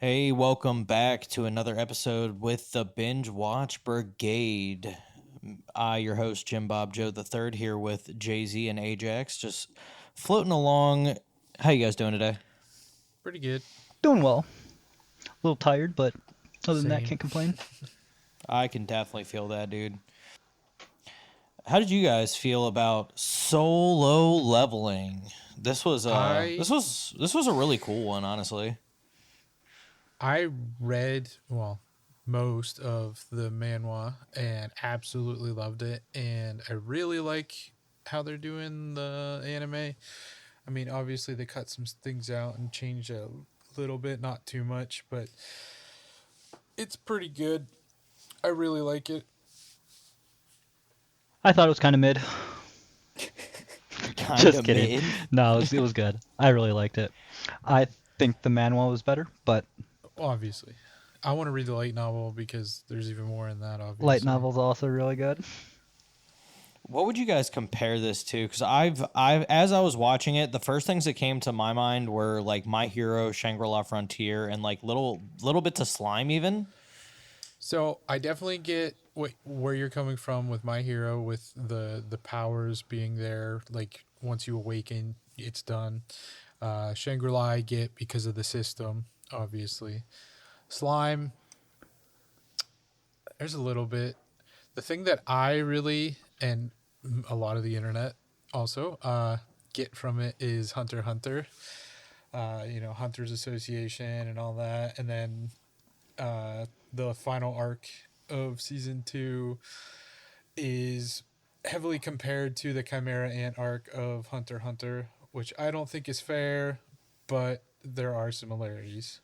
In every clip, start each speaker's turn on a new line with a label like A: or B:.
A: Hey, welcome back to another episode with the Binge Watch Brigade. Your host, Jim Bob Joe the Third, here with Jay Z and Ajax, just floating along. How you guys doing today?
B: Pretty good.
C: Doing well. A little tired, but other than that,
B: Same.
C: can't complain.
A: I can definitely feel that, dude. How did you guys feel about solo leveling? This was
B: I
A: this was a really cool one, honestly.
B: I read most of the manhwa and absolutely loved it, and I really like how they're doing the anime. I mean, obviously they cut some things out and changed a little bit, not too much, but it's pretty good. I really like it.
C: I thought it was kind of mid.
A: Kind
C: Just
A: of
C: kidding.
A: mid.
C: No, it was good. I really liked it. I think the manual was better, but
B: Obviously, I want to read the light novel because there's even more in that. Obviously,
C: light novel's also really good.
A: What would you guys compare this to? Because as I was watching it, the first things that came to my mind were like My Hero, Shangri-La Frontier, and like little bits of slime even.
B: So I definitely get where you're coming from with My Hero, with the powers being there. Like once you awaken, it's done. Shangri-La I get because of the system, obviously. Slime, there's a little bit. The thing that I really and a lot of the internet also get from it is Hunter x Hunter. Hunters Association and all that, and then the final arc of season 2 is heavily compared to the Chimera Ant arc of Hunter x Hunter, which I don't think is fair, but there are similarities.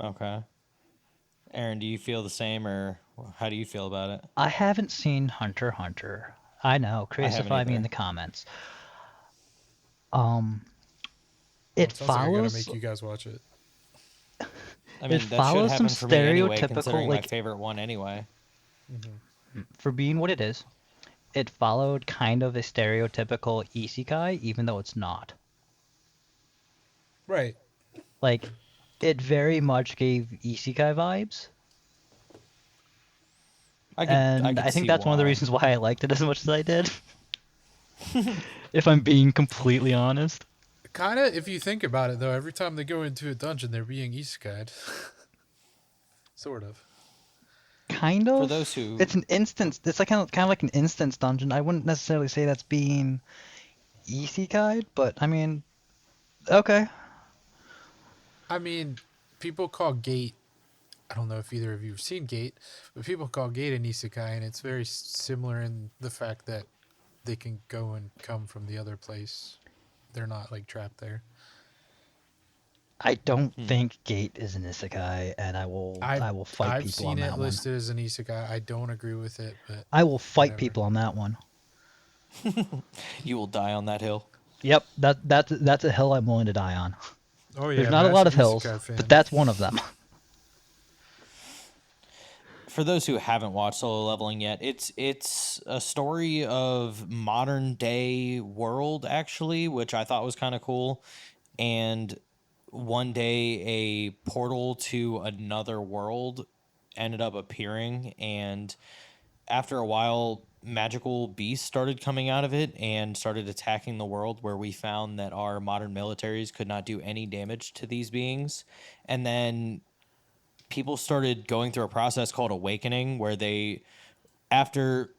A: Okay. Aaron, do you feel the same, or how do you feel about it?
C: I haven't seen Hunter x Hunter. I know,
A: I haven't
C: crucify me in
A: either.
C: the comments. Um, it
B: It sounds like I gotta
C: follows
B: make you guys watch it.
A: I
C: it
A: mean, that should
C: follows some
A: happen for me anyway,
C: stereotypical
A: considering my
C: like
A: favorite one anyway.
C: for being what it is. It followed kind of a stereotypical isekai, even though it's not.
B: Right.
C: Like, it very much gave isekai vibes,
A: I
C: and
A: could
C: I think
A: see
C: that's one of the
A: why.
C: reasons why I liked it as much as I did. If I'm being completely honest.
B: Kind of, if you think about it, though, every time they go into a dungeon, they're being isekai'd. Sort of.
C: Kind
A: For
C: of.
A: those who
C: It's an instance. It's like kind of like an instance dungeon. I wouldn't necessarily say that's being isekai, but I mean, okay.
B: I mean, people call Gate. I don't know if either of you have seen Gate, but people call Gate an isekai, and it's very similar in the fact that they can go and come from the other place. They're not like trapped there.
C: I don't
A: hmm,
C: think Gate is an isekai, and I will
B: I've
C: I will fight
B: I've
C: people
B: seen
C: on
B: it
C: that one.
B: listed as an isekai. I don't agree with it, but
C: I will fight
B: whatever.
C: people on that one.
A: you will die on that hill.
C: Yep, that's a hill I'm willing to die on.
B: Oh
C: There's
B: yeah,
C: not a lot
B: massive
C: of hills,
B: isekai
C: but
B: fan.
C: that's one of them.
A: For those who haven't watched Solo Leveling yet, it's a story of modern day world actually, which I thought was kind of cool. And one day a portal to another world ended up appearing, and after a while magical beasts started coming out of it and started attacking the world, where we found that our modern militaries could not do any damage to these beings. And then people started going through a process called awakening, where they, after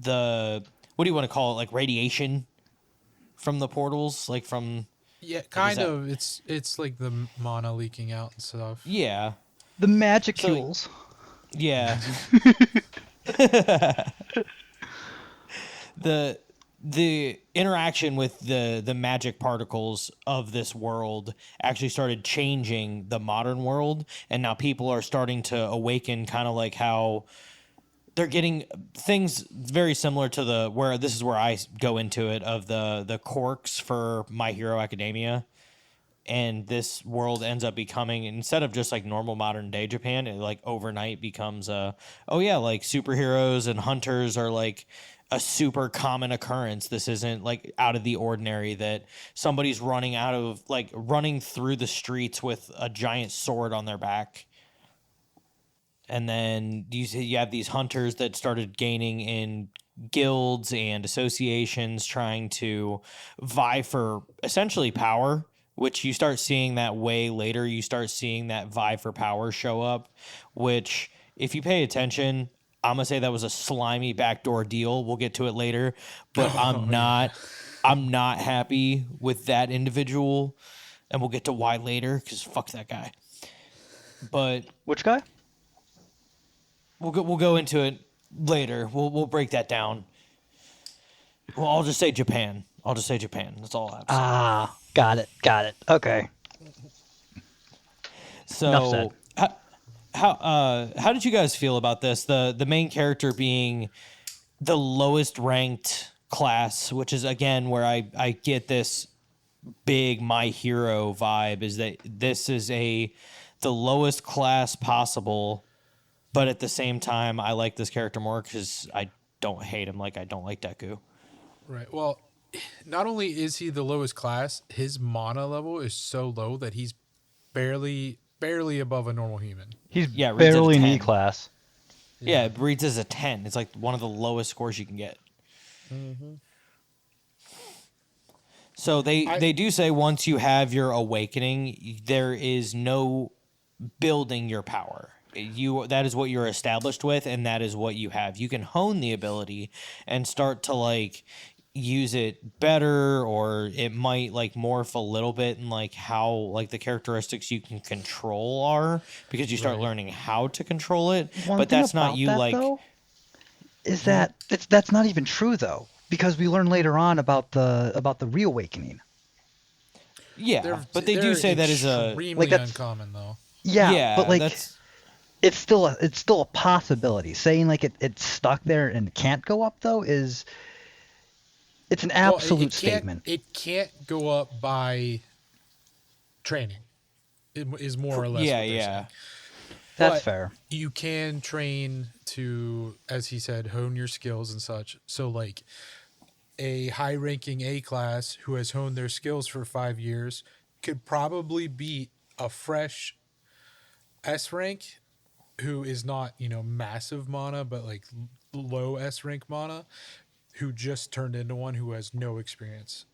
A: the, what do you want to call it, like radiation from the portals, like from,
B: Yeah,
A: like, is
B: kind
A: that,
B: of. It's like the mana leaking out and stuff.
A: yeah.
C: The
A: So
C: Magicules.
A: yeah, the interaction with the magic particles of this world actually started changing the modern world, and now people are starting to awaken, kind of like how they're getting things very similar to the, where this is where I go into it, of the quirks for My Hero Academia. And this world ends up becoming, instead of just like normal modern day Japan, it like overnight becomes oh yeah, like superheroes and hunters are like a super common occurrence. This isn't like out of the ordinary that somebody's running through the streets with a giant sword on their back. And then you have these hunters that started gaining in guilds and associations trying to vie for essentially power, which you start seeing that way later. You start seeing that vie for power show up, which if you pay attention, I'm gonna say that was a slimy backdoor deal. We'll get to it later, but I'm not happy with that individual, and we'll get to why later because fuck that guy. But
C: Which guy?
A: we'll go into it later. We'll break that down. Well, I'll just say Japan. That's all I have to say.
C: Ah, got it. Okay. Enough said.
A: So, how did you guys feel about this? The main character being the lowest ranked class, which is again where I get this big My Hero vibe, is that this is the lowest class possible, but at the same time I like this character more because I don't hate him like I don't like Deku.
B: Right. Well, not only is he the lowest class, his mana level is so low that he's barely above a normal human.
C: He's
A: Yeah, it reads at a
C: barely an
A: 10.
C: E class.
A: Yeah, it reads as a 10. It's like one of the lowest scores you can get. So they do say once you have your awakening, there is no building your power. That is what you're established with, and that is what you have. You can hone the ability and start to like use it better, or it might like morph a little bit in like how like the characteristics you can control are, because you start learning how to control it.
C: One
A: But
C: thing
A: that's not
C: about
A: you
C: that,
A: like
C: though, is that that's not even true though, because we learn later on about the reawakening.
A: yeah. But they do say that is a
B: extremely
C: like that's-
B: uncommon though.
C: Yeah, but like
A: that's
C: it's still a possibility. Saying like it's stuck there and can't go up though is it's an
B: Well,
C: absolute
B: it can't-
C: statement.
B: It can't go up by training. It is more or less.
A: yeah,
B: what they're
A: yeah.
B: saying.
C: That's
B: But
C: fair.
B: You can train to, as he said, hone your skills and such. So, like a high-ranking A class who has honed their skills for 5 years could probably beat a fresh S rank who is not, massive mana, but like low S rank mana, who just turned into one who has no experience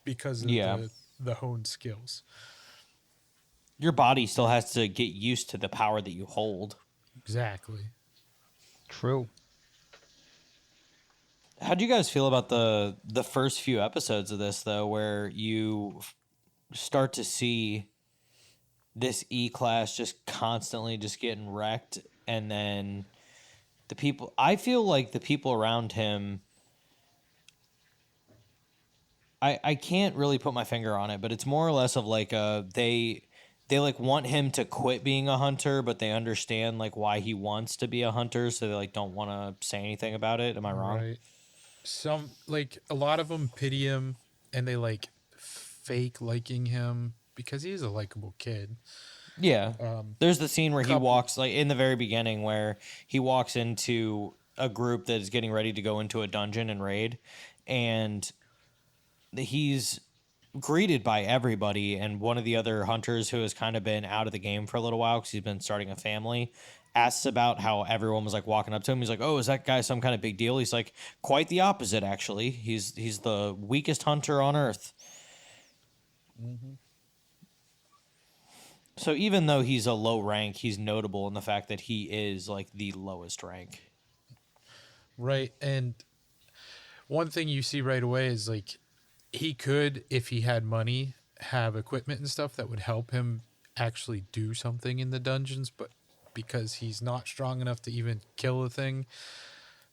B: because of
A: Yeah.
B: the honed skills.
A: Your body still has to get used to the power that you hold.
B: Exactly.
C: True.
A: How do you guys feel about the first few episodes of this though, where you start to see this E class just constantly just getting wrecked, and then I feel like the people around him, I can't really put my finger on it, but it's more or less of like they like want him to quit being a hunter, but they understand like why he wants to be a hunter, so they like don't want to say anything about it. Am I wrong?
B: Right. Some, like, a lot of them pity him and they like fake liking him because he's a likable kid.
A: Yeah. There's the scene where he
B: couple-
A: walks, like in the very beginning, where he walks into a group that is getting ready to go into a dungeon and raid, and he's greeted by everybody. And one of the other hunters, who has kind of been out of the game for a little while because he's been starting a family, asks about how everyone was like walking up to him. He's like, "Oh, is that guy some kind of big deal?" He's like, "Quite the opposite, actually. He's the weakest hunter on earth." So even though he's a low rank, he's notable in the fact that he is like the lowest rank.
B: Right. And one thing you see right away is like he could, if he had money, have equipment and stuff that would help him actually do something in the dungeons, but because he's not strong enough to even kill a thing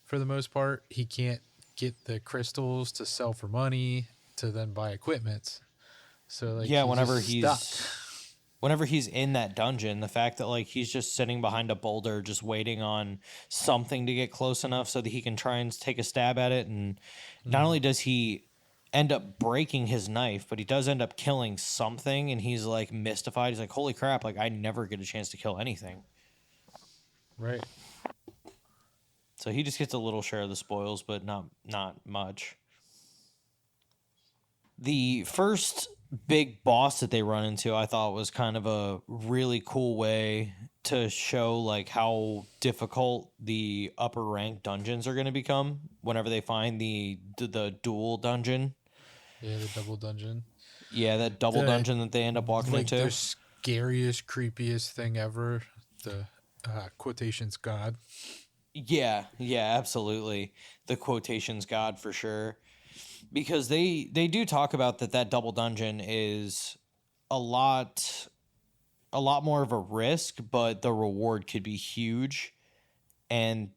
B: for the most part, he can't get the crystals to sell for money to then buy equipment. So like
A: Yeah,
B: he's
A: whenever
B: just
A: he's
B: stuck.
A: whenever he's in that dungeon, the fact that like he's just sitting behind a boulder just waiting on something to get close enough so that he can try and take a stab at it, and not only does he end up breaking his knife, but he does end up killing something, and he's like mystified. He's like, "Holy crap, like I never get a chance to kill anything."
B: Right.
A: So he just gets a little share of the spoils, but not much. The first big boss that they run into, I thought was kind of a really cool way to show like how difficult the upper rank dungeons are going to become whenever they find the dual dungeon.
B: Yeah, the double dungeon.
A: Yeah, that double
B: The-
A: dungeon that they end up walking
B: Like
A: into.
B: the scariest, creepiest thing ever. The quotations god.
A: Yeah, absolutely. The quotations god for sure. Because they do talk about that double dungeon is a lot more of a risk, but the reward could be huge. And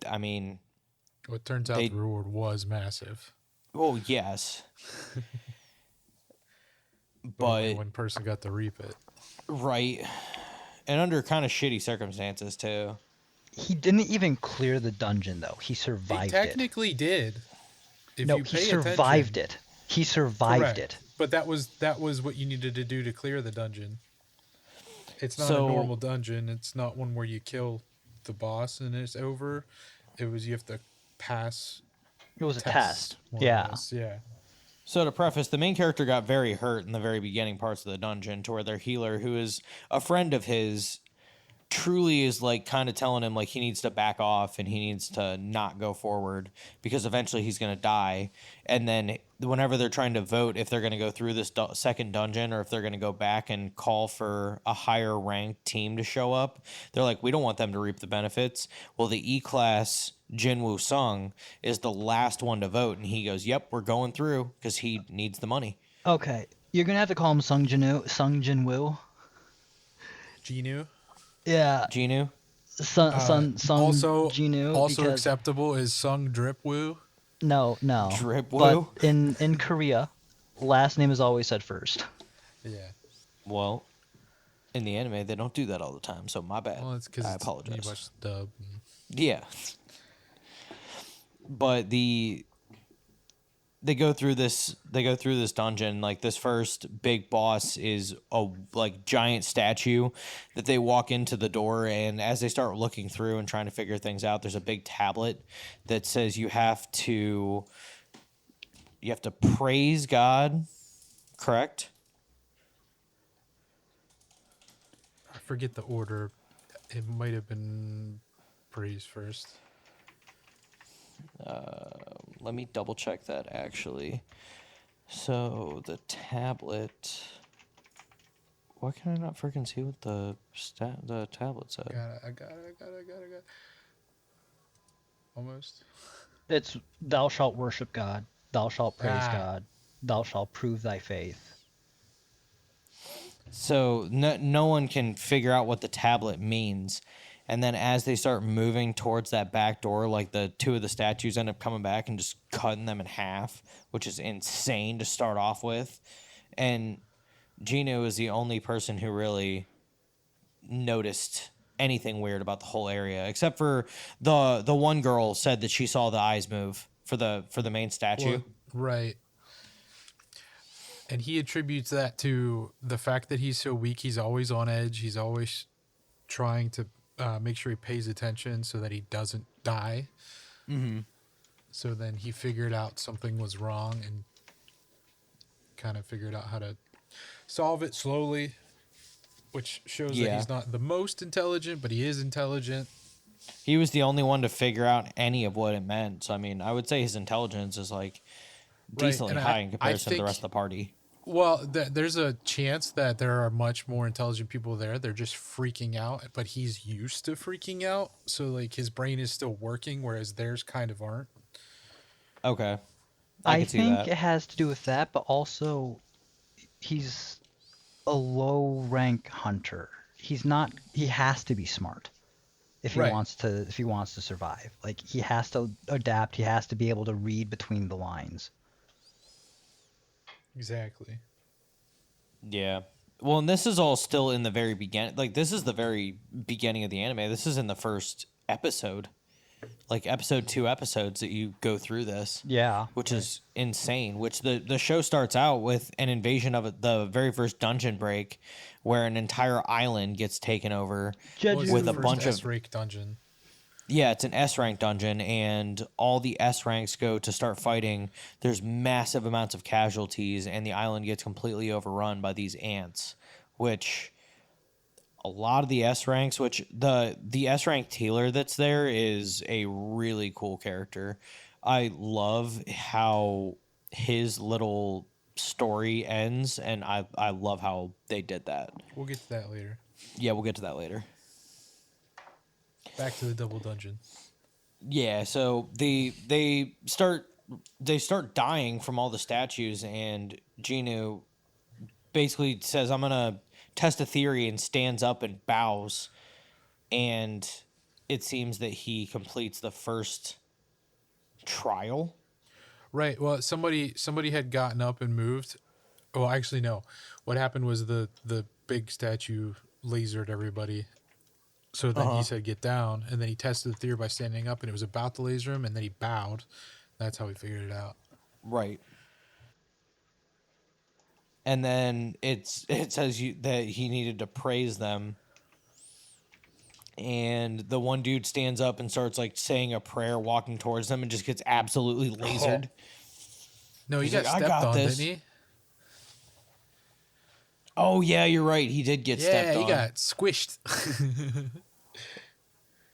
A: I mean,
B: Well, it turns out
A: They-
B: the reward was massive.
A: oh yes.
B: But only
A: But
B: one person got to reap it.
A: right. And under kind of shitty circumstances too.
C: He didn't even clear the dungeon though. He
B: He
C: survived
B: technically did. If
C: No,
B: you
C: he
B: pay
C: survived
B: attention.
C: it. He survived
B: Correct.
C: it.
B: But that was what you needed to do to clear the dungeon. It's not
A: So-
B: a normal dungeon. It's not one where you kill the boss and it's over. It was you have to pass
C: It was a
B: tests.
C: test.
B: more or
C: Yeah.
B: less. Yeah.
A: So to preface, the main character got very hurt in the very beginning parts of the dungeon to where their healer, who is a friend of his, truly is like kind of telling him like he needs to back off and he needs to not go forward because eventually he's going to die. And then whenever they're trying to vote if they're going to go through this second dungeon or if they're going to go back and call for a higher ranked team to show up, they're like, we don't want them to reap the benefits. Well, the E-class Jinwoo Sung is the last one to vote, and he goes, yep, we're going through because he needs the money.
C: Okay. You're gonna have to call him Sung Jinwoo.
B: Genu.
C: Yeah.
A: Genu?
C: Sung
B: Also
C: Jinwoo.
B: also
C: because,
B: acceptable is Sung Dripwoo.
C: No.
A: Dripwoo?
C: But in Korea, last name is always said first.
B: Yeah.
A: Well, in the anime, they don't do that all the time, so my bad.
B: Well, it's because
A: I
B: you
A: apologize.
B: watch the dub.
A: Yeah. But they go through this dungeon. Like, this first big boss is a like giant statue that they walk into the door, and as they start looking through and trying to figure things out, there's a big tablet that says you have to praise God, correct?
B: I forget the order. It might have been praise first.
A: Let me double check that actually. So the tablet. Why can I not freaking see what the tablet said?
B: I got it. Almost.
C: It's thou shalt worship God, thou shalt praise
B: Ah.
C: God, thou shalt prove thy faith.
A: So no one can figure out what the tablet means. And then as they start moving towards that back door, like the two of the statues end up coming back and just cutting them in half, which is insane to start off with. And Gino is the only person who really noticed anything weird about the whole area, except for the one girl said that she saw the eyes move for the main statue.
B: Well, right. And he attributes that to the fact that he's so weak. He's always on edge. He's always trying to make sure he pays attention so that he doesn't die.
A: Mm-hmm.
B: So then he figured out something was wrong and kind of figured out how to solve it slowly, which shows that
A: Yeah.
B: he's not the most intelligent, but he is intelligent.
A: He was the only one to figure out any of what it meant. So I mean, I would say his intelligence is like
B: Right,
A: decently
B: and
A: high
B: I
A: in comparison to the
B: think-
A: rest of the party.
B: Well, there's a chance that there are much more intelligent people there. They're just freaking out, but he's used to freaking out. So, like, his brain is still working, whereas theirs kind of aren't.
A: Okay.
C: I
A: can see
C: think
A: that.
C: it has to do with that, but also he's a low rank hunter. He's not. He has to be smart if he
B: Right.
C: wants to survive. Like he has to adapt. He has to be able to read between the lines.
B: Exactly.
A: Yeah. Well, and this is all still in the very beginning. Like, this is the very beginning of the anime. This is in the first episode. Like, episode 2 episodes that you go through this.
C: Yeah.
A: Which is insane. Which the show starts out with an invasion of the very first dungeon break where an entire island gets taken over.
C: Jeju.
B: Well, it's
A: With
B: the
A: a
B: first
A: bunch of-
B: S-Rake dungeon.
A: Yeah, it's an S rank dungeon, and all the S ranks go to start fighting. There's massive amounts of casualties, and the island gets completely overrun by these ants, which a lot of the S ranks, which the S rank Taylor that's there is a really cool character. I love how his little story ends, and I love how they did that.
B: We'll get to that later.
A: Yeah, we'll get to that later.
B: Back to the double dungeon.
A: Yeah, so they start dying from all the statues, and Genu basically says, "I'm gonna test a theory," and stands up and bows, and it seems that he completes the first trial.
B: Right. Well, somebody had gotten up and moved. Well, actually, no. What happened was the big statue lasered everybody. So then he said, "Get down," and then he tested the theory by standing up, and it was about to laser him, and then he bowed. That's how he figured it out.
A: Right. And then it says that he needed to praise them. And the one dude stands up and starts like saying a prayer, walking towards them, and just gets absolutely lasered.
B: No, he
A: He's
B: got
A: like, "I
B: stepped
A: got
B: on,
A: this."
B: didn't he?
A: Oh yeah, you're right. He did get stepped
B: Yeah,
A: on.
B: he got squished.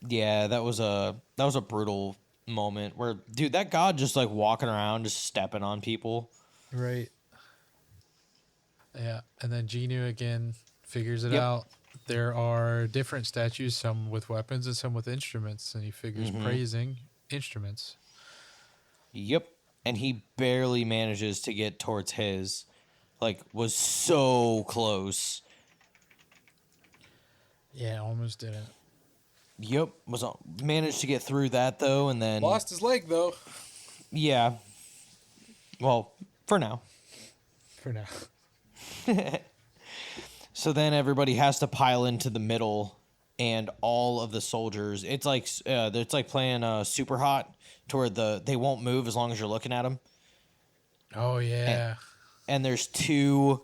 A: Yeah, that was a brutal moment where, dude, that god just like walking around, just stepping on people.
B: Right. Yeah, and then Genu again figures it
A: Yep.
B: out. There are different statues, some with weapons and some with instruments, and he figures praising instruments.
A: Yep. And he barely manages to get towards his. Like, was so close.
B: Yeah, almost didn't.
A: Yep. Managed to get through that though, and then
B: Lost his leg though.
A: yeah. Well, for now.
B: For now.
A: So then everybody has to pile into the middle, and all of the soldiers. It's like playing Super Hot, to where they won't move as long as you're looking at them.
B: Oh yeah.
A: And there's two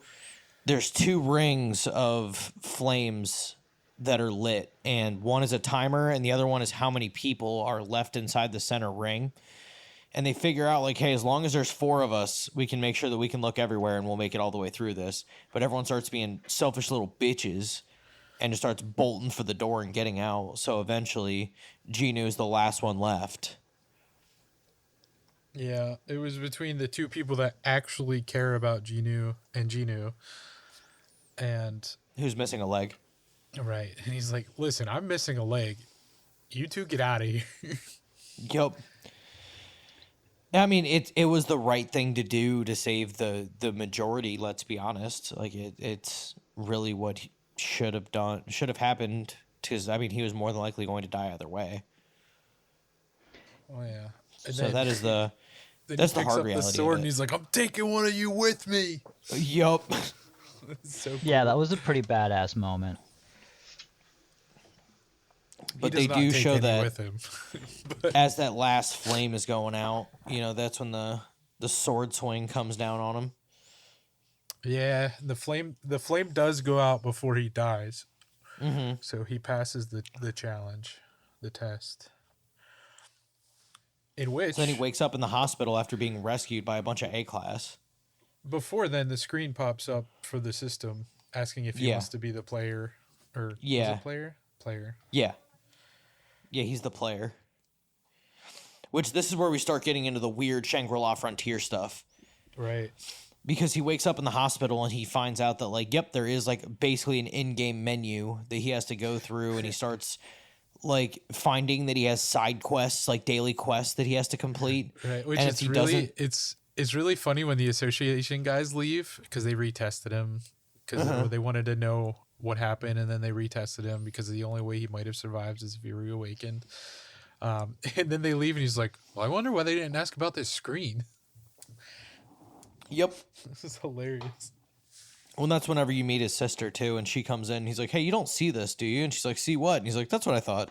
A: rings of flames that are lit, and one is a timer, and the other one is how many people are left inside the center ring. And they figure out, like, hey, as long as there's 4 of us, we can make sure that we can look everywhere, and we'll make it all the way through this. But everyone starts being selfish little bitches and just starts bolting for the door and getting out. So eventually, Genu is the last one left.
B: Yeah, it was between the two people that actually care about Genu, and
A: Who's missing a leg?
B: right, and he's like, "Listen, I'm missing a leg. You two get out of here."
A: Yup. I mean, it was the right thing to do to save the majority. Let's be honest. Like it's really what should have happened. Because I mean, he was more than likely going to die either way.
B: Oh yeah. And
A: So that is the
B: then
A: that's
B: he
A: the
B: picks
A: hard
B: up
A: reality.
B: the sword
A: of
B: and
A: it.
B: he's like, "I'm taking one of you with me."
A: Yup.
B: It's so
C: Yeah, that was a pretty badass moment.
A: But
B: he does
A: they
B: not
A: do
B: take
A: show
B: any
A: that
B: with him.
A: as that last flame is going out, that's when the sword swing comes down on him.
B: Yeah, the flame does go out before he dies.
A: Mm-hmm.
B: So he passes the challenge, the test. In which
A: So then he wakes up in the hospital after being rescued by a bunch of A-class.
B: before then the screen pops up for the system asking if he
A: Yeah.
B: wants to be the player or was
A: Yeah.
B: it player? Player.
A: Yeah. Yeah, he's the player. Which this is where we start getting into the weird Shangri-La Frontier stuff.
B: Right.
A: Because he wakes up in the hospital and he finds out that, like, yep, there is, like, basically an in-game menu that he has to go through, and he starts, like, finding that he has side quests, like daily quests that he has to complete.
B: Right. Which
A: And
B: is
A: if he
B: really
A: doesn't-
B: it's really funny when the association guys leave because they retested him because they wanted to know what happened, and then they retested him because the only way he might have survived is if he reawakened. And then they leave, and he's like, "Well, I wonder why they didn't ask about this screen."
A: Yep.
B: This is hilarious.
A: Well, that's whenever you meet his sister, too, and she comes in, and he's like, hey, you don't see this, do you? And she's like, see what? And he's like, that's what I thought.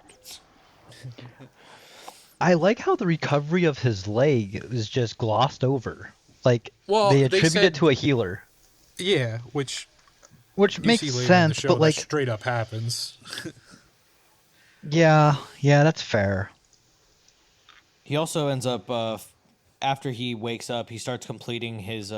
C: I like how the recovery of his leg is just glossed over. Like,
B: Well,
C: they
B: they
C: attribute
B: said-
C: it to a healer,
B: Yeah, which
C: which
B: you
C: makes
B: see later in the
C: sense,
B: show
C: but
B: that
C: like,
B: straight up happens.
C: Yeah, yeah, that's fair.
A: He also ends up after he wakes up, he starts completing his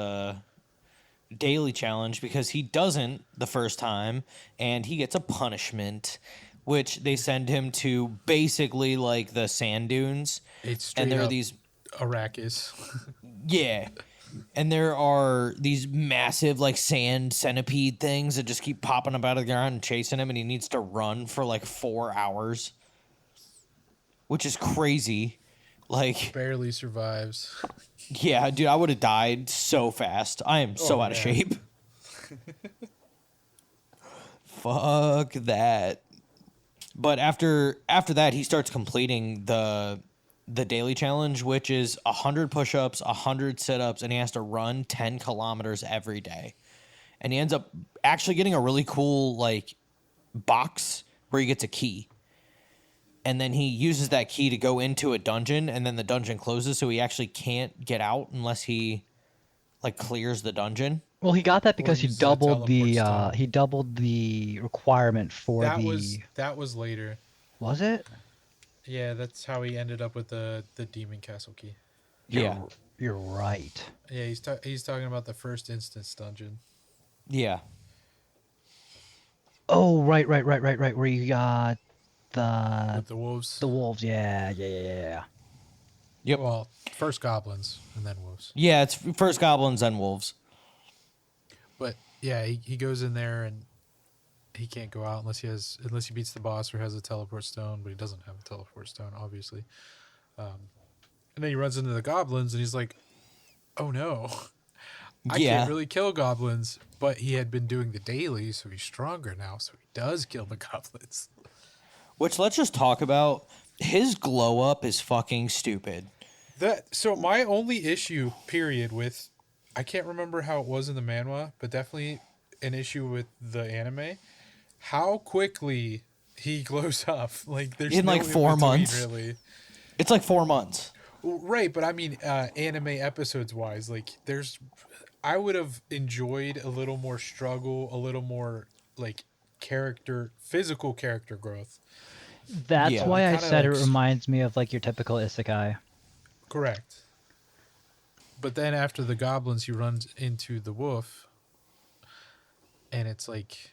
A: daily challenge because he doesn't the first time, and he gets a punishment, which they send him to basically like the sand dunes,
B: It's
A: and
B: straight
A: there are
B: up
A: these
B: Arrakis.
A: yeah, and there are these massive like sand centipede things that just keep popping up out of the ground and chasing him, and he needs to run for like 4 hours, which is crazy. Like,
B: Barely survives.
A: yeah, dude, I would have died so fast. I am so
B: Oh,
A: out of
B: yeah.
A: shape. Fuck that. But after that, he starts completing the daily challenge, which is 100 push-ups, 100 sit-ups, and he has to run 10 kilometers every day. And he ends up actually getting a really cool like box where he gets a key. And then he uses that key to go into a dungeon, and then the dungeon closes, so he actually can't get out unless he like clears the dungeon.
C: Well, he got that
B: Or
C: because
B: uses a teleport stone.
C: he doubled the requirement for the
B: That was later.
C: was it?
B: Yeah, that's how he ended up with the demon castle key.
A: Yeah.
C: You're right.
B: Yeah, he's talking about the first instance dungeon.
A: Yeah.
C: Oh, right. Where you got the
B: With the wolves.
C: the wolves. Yeah.
A: Yep.
B: Well, first goblins and then wolves.
A: Yeah, it's first goblins and wolves.
B: But yeah, he goes in there and he can't go out unless he beats the boss or has a teleport stone, but he doesn't have a teleport stone, obviously. And then he runs into the goblins and he's like, "Oh no, I
A: Yeah.
B: can't really kill goblins." But he had been doing the daily, so he's stronger now, so he does kill the goblins.
A: Which let's just talk about. His glow up is fucking stupid.
B: So my only issue, period, with I can't remember how it was in the manhwa, but definitely an issue with the anime. How quickly he glows up. Like there's
A: In
B: no
A: like
B: in
A: 4
B: between,
A: months.
B: really.
A: It's like 4 months.
B: Well, right, but I mean anime episodes wise, like I would have enjoyed a little more struggle, a little more like physical character growth.
C: That's
A: Yeah.
C: why I
B: Kinda
C: said it
B: like
C: reminds me of like your typical isekai.
B: Correct. But then after the goblins, he runs into the wolf, and it's like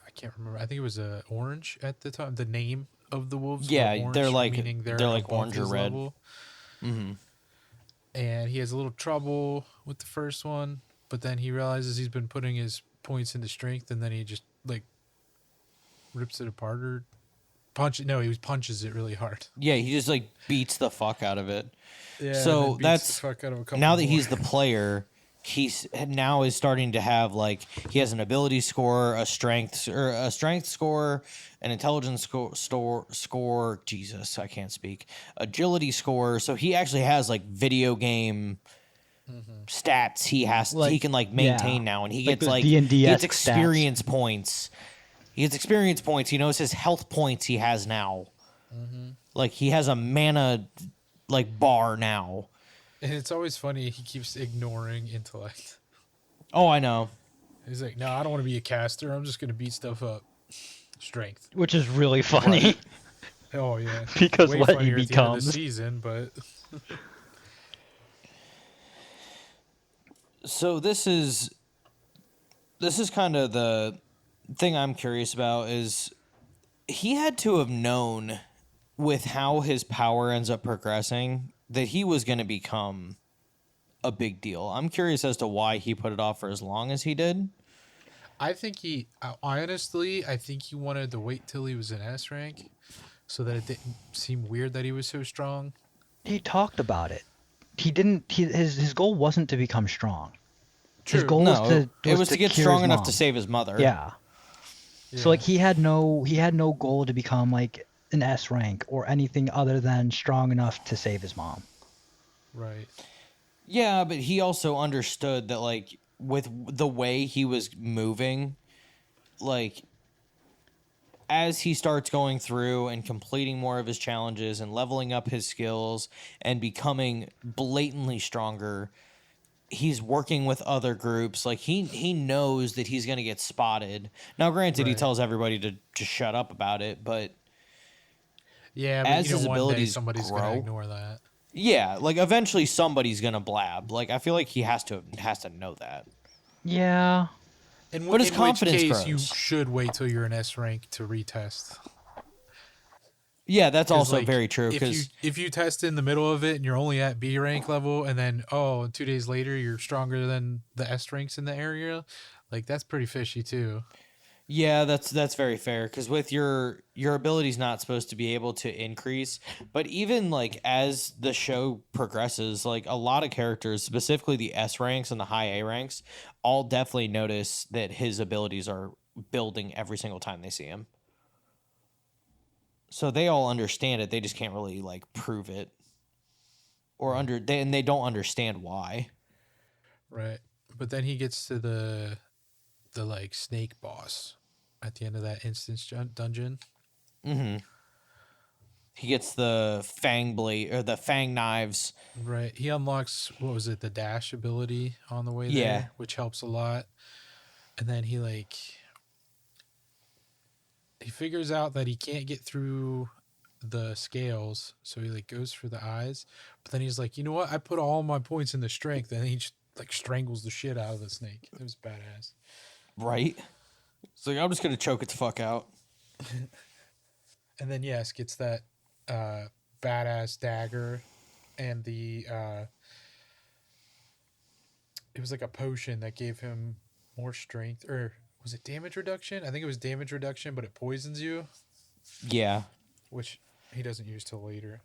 B: I can't remember. I think it was orange at the time. The name of the wolves,
A: Yeah,
B: were orange,
A: they're like-
B: meaning
A: they're like
B: above
A: orange or
B: his
A: red.
B: level. And he has a little trouble with the first one, but then he realizes he's been putting his points into strength, and then he just like rips it apart or he punches it really hard.
A: Yeah, he just like beats the fuck out of it.
B: Yeah.
A: So
B: and then beats
A: that's-
B: the fuck out of a couple
A: Now that
B: more.
A: he's the player, he's now is starting to have like he has an ability score, a strength score, an intelligence score. Jesus, I can't speak. Agility score. So he actually has like video game stats. He can like maintain
C: yeah.
A: now, and he
C: Like
A: gets
C: those
A: like
C: D&D
A: he gets
C: -esque stats.
A: experience points. He gets experience points. He knows his health points he has now. Like he has a mana like bar now.
B: And it's always funny. He keeps ignoring intellect.
A: Oh, I know.
B: He's like, no, I don't want to be a caster. I'm just going to beat stuff up. Strength.
C: Which is really funny.
B: Oh, yeah.
C: Because
B: Way
C: what he
B: funnier at the end of the
C: becomes.
B: season, but
A: So this is kind of the thing I'm curious about is he had to have known with how his power ends up progressing that he was going to become a big deal. I'm curious as to why he put it off for as long as he did.
B: I think I think he wanted to wait till he was in S rank so that it didn't seem weird that he was so strong.
C: He talked about it. He didn't. His goal wasn't to become strong. His
B: True.
C: goal
A: No,
C: was
A: it was to get
C: cure
A: strong
C: his
A: enough
C: mom.
A: to save his mother.
C: Yeah.
B: Yeah.
C: So like he had no goal to become like an S rank or anything other than strong enough to save his mom.
B: Right.
A: Yeah, but he also understood that, like, with the way he was moving, like, as he starts going through and completing more of his challenges and leveling up his skills and becoming blatantly stronger, he's working with other groups. Like, he knows that he's going to get spotted. Now, granted, he
B: Right.
A: tells everybody to shut up about it, but
B: Yeah, but
A: as his
B: one day
A: abilities
B: somebody's gonna
A: grow,
B: ignore that.
A: yeah, like eventually somebody's gonna blab. Like I feel like he has to know that.
C: Yeah.
A: But his
B: In which
A: confidence
B: case, you
A: grows.
B: should wait till you're an S rank to retest.
A: Yeah, that's
B: Because
A: also very true.
B: if you test in the middle of it and you're only at B rank level, and then 2 days later you're stronger than the S ranks in the area, like that's pretty fishy too.
A: Yeah, that's very fair because with your ability's not supposed to be able to increase, but even like as the show progresses, like a lot of characters, specifically the S ranks and the high A ranks, all definitely notice that his abilities are building every single time they see him. So they all understand it, they just can't really like prove it or and they don't understand why.
B: Right. But then he gets to the like snake boss at the end of that instance dungeon.
A: Mhm. He gets the fang blade or the fang knives.
B: Right. He unlocks, what was it, the dash ability on the way
A: Yeah.
B: there, which helps a lot. And then he figures out that he can't get through the scales, so he like goes for the eyes. But then he's like, you know what? I put all my points in the strength, and he just like strangles the shit out of the snake. It was badass.
A: Right? It's like I'm just gonna choke it the fuck out.
B: And then yes, gets that badass dagger and the it was like a potion that gave him more strength, or was it damage reduction? I think it was damage reduction, but it poisons you,
A: Yeah.
B: which he doesn't use till later.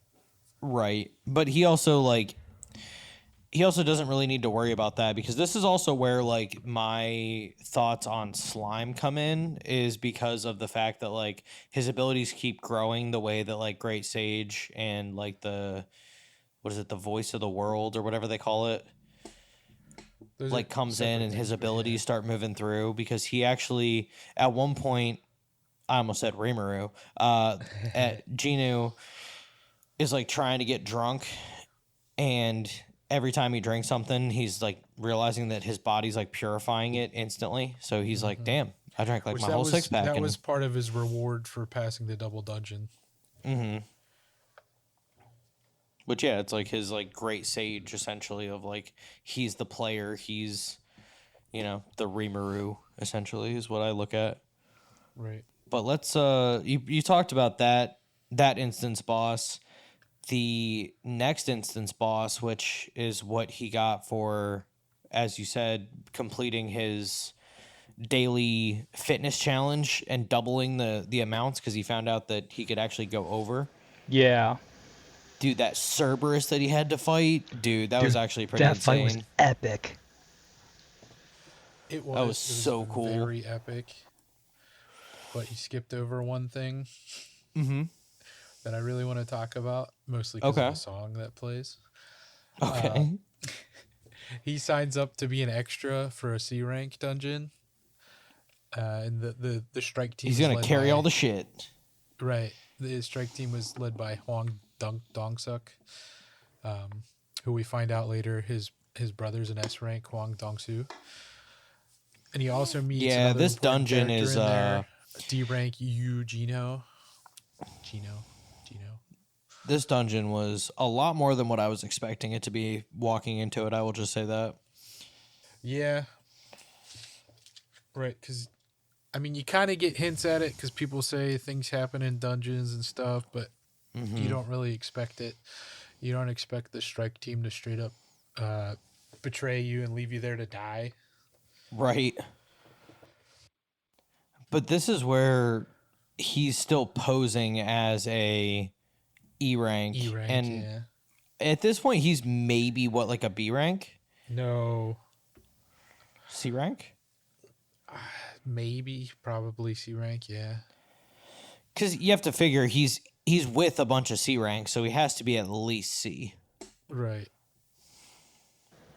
A: Right. But he also doesn't really need to worry about that because this is also where like my thoughts on slime come in is because of the fact that like his abilities keep growing the way that like Great Sage and like the voice of the world or whatever they call it
B: Those
A: like
B: are
A: comes in
B: separate
A: and his
B: things, but
A: abilities start moving through because he actually at one point I almost said Rimuru at Genu is like trying to get drunk and every time he drinks something he's like realizing that his body's like purifying it instantly, so he's like damn, I drank like
B: Which
A: my whole six pack.
B: that was part of his reward for passing the double dungeon.
A: But yeah, it's like his like Great Sage essentially of like he's the player, he's the Rimuru essentially is what I look at.
B: Right.
A: But let's you talked about that instance boss. The next instance boss, which is what he got for, as you said, completing his daily fitness challenge and doubling the amounts because he found out that he could actually go over.
C: Yeah.
A: Dude, that Cerberus that he had to fight, dude, that was actually pretty
C: that
A: insane.
C: fight was epic.
B: It was.
A: That was so cool.
B: Very epic. But he skipped over one thing that I really want to talk about, mostly because of the song that plays.
A: Okay.
B: He signs up to be an extra for a C rank dungeon. And the strike team.
A: He's gonna carry all the shit.
B: Right. The strike team was led by Huang Dongsuk, who we find out later his brother's an S rank, Huang Dongsu. And he also meets another
A: this
B: important
A: dungeon
B: character
A: is
B: in there, D rank Yu Gino.
A: This dungeon was a lot more than what I was expecting it to be walking into it. I will just say that.
B: Yeah. Right, because I mean, you kind of get hints at it because people say things happen in dungeons and stuff, but you don't really expect it. You don't expect the strike team to straight up betray you and leave you there to die.
A: Right. But this is where he's still posing as a E rank. And
B: yeah.
A: at this point, he's maybe like a B rank?
B: No.
A: C rank?
B: Maybe, probably C rank, yeah.
A: Because you have to figure he's with a bunch of C ranks, so he has to be at least C.
B: Right.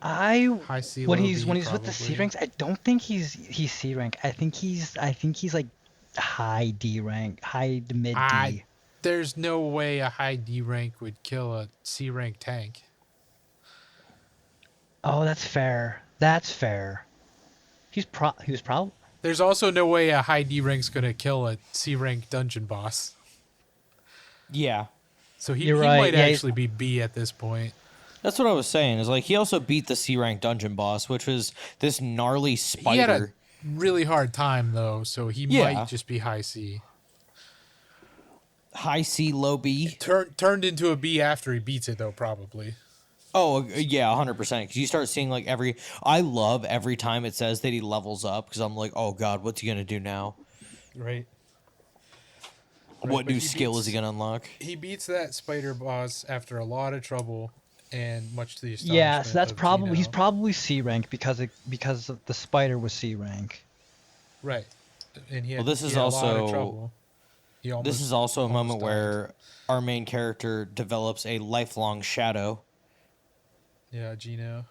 C: High
B: C,
C: when
B: low
C: he's
B: B,
C: when he's with the C
B: probably.
C: ranks, I don't think he's C rank. I think he's like high D rank, high to mid D.
B: There's no way a high D rank would kill a C rank tank.
C: Oh, that's fair. That's fair. He was probably.
B: There's also no way a high D rank's gonna kill a C rank dungeon boss.
A: Yeah.
B: So he
C: You're right,
B: might
C: yeah, he's-
B: actually be B at this point.
A: That's what I was saying. Is like he also beat the C rank dungeon boss, which was this gnarly
B: He had a
A: spider.
B: really hard time though, so he
A: Yeah.
B: might just be high C.
A: High C, low B.
B: Turned into a B after he beats it though, probably.
A: Oh yeah, 100%. Because you start seeing like I love every time it says that he levels up because I'm like, oh god, what's he gonna do now?
B: Right.
A: What
B: but
A: new
B: he
A: skill is he
B: beats-
A: gonna unlock?
B: He beats that spider boss after a lot of trouble, and much to the astonishment.
C: Yeah, so that's
B: of
C: probably he's
B: Gino.
C: probably C rank because the spider was C rank.
B: Right. And he had,
A: Well, this
B: he
A: is
B: had a lot of
A: also-
B: trouble. He
A: This
B: almost-
A: is also a
B: almost
A: moment
B: died.
A: where our main character develops a lifelong shadow.
B: Yeah, Gino.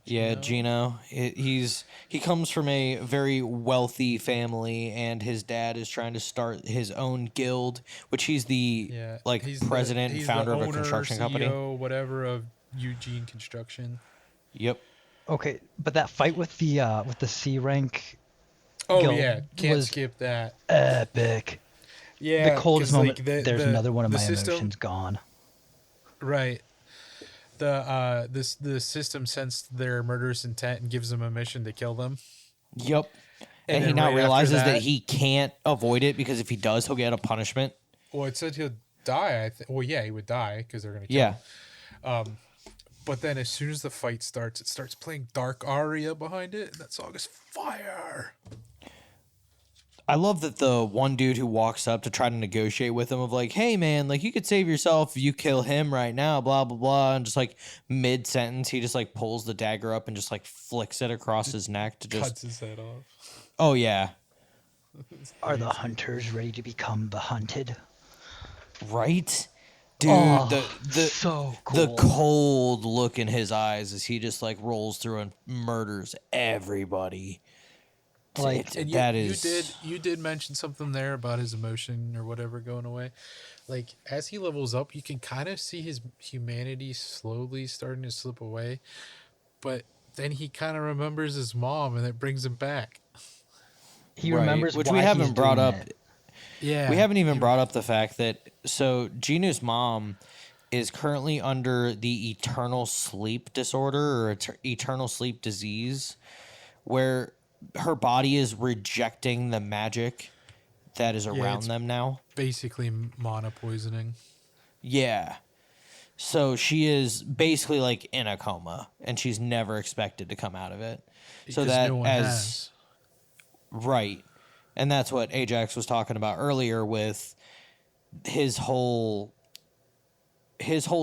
A: Yeah, Gino. He comes from a very wealthy family, and his dad is trying to start his own guild, which he's the
B: Yeah,
A: like
B: he's the-
A: president and
B: he's the
A: founder of a
B: owner,
A: construction company.
B: CEO, whatever of Eugene Construction.
A: Yep.
C: Okay, but that fight with the C rank
B: Oh
C: Guild
B: yeah, can't
C: was
B: skip that.
C: epic.
B: Yeah,
C: The coldest
B: 'cause,
C: moment.
B: like,
C: There's another one of
B: the
C: my
B: system,
C: emotions gone.
B: Right. The system sensed their murderous intent and gives them a mission to kill them.
A: Yep. And,
B: And
A: he
B: then
A: now
B: right after
A: realizes that
B: that-
A: he can't avoid it because if he does, he'll get a punishment.
B: Well, it said he'll die. Well, yeah, he would die because they're gonna kill
A: Yeah.
B: him. But then as soon as the fight starts, it starts playing Dark Aria behind it, and that song is fire.
A: I love that the one dude who walks up to try to negotiate with him of like, hey man, like you could save yourself if you kill him right now, blah blah blah, and just like mid sentence he just like pulls the dagger up and just like flicks it across his neck to just
B: Cuts his head off.
A: oh yeah,
C: Are the hunters ready to become the hunted?
A: right, dude.
C: Oh,
A: the
C: so
A: the
C: cool.
A: cold look in his eyes as he just like rolls through and murders everybody.
C: Like,
B: And
A: That is
B: you did mention something there about his emotion or whatever going away. Like as he levels up, you can kind of see his humanity slowly starting to slip away, but then he kind of remembers his mom, and it brings him back.
C: He
A: right,
C: remembers
A: which
C: why
A: we haven't
C: he's
A: brought
C: doing
A: up.
C: it.
B: Yeah,
A: We haven't even brought up the fact that so Gino's mom is currently under the eternal sleep disorder or eternal sleep disease, where her body is rejecting the magic that is around
B: it's-
A: them now.
B: basically mana poisoning.
A: Yeah. So she is basically like in a coma and she's never expected to come out of it. So
B: Because
A: that
B: no one
A: as
B: has.
A: right. And that's what Ajax was talking about earlier with his whole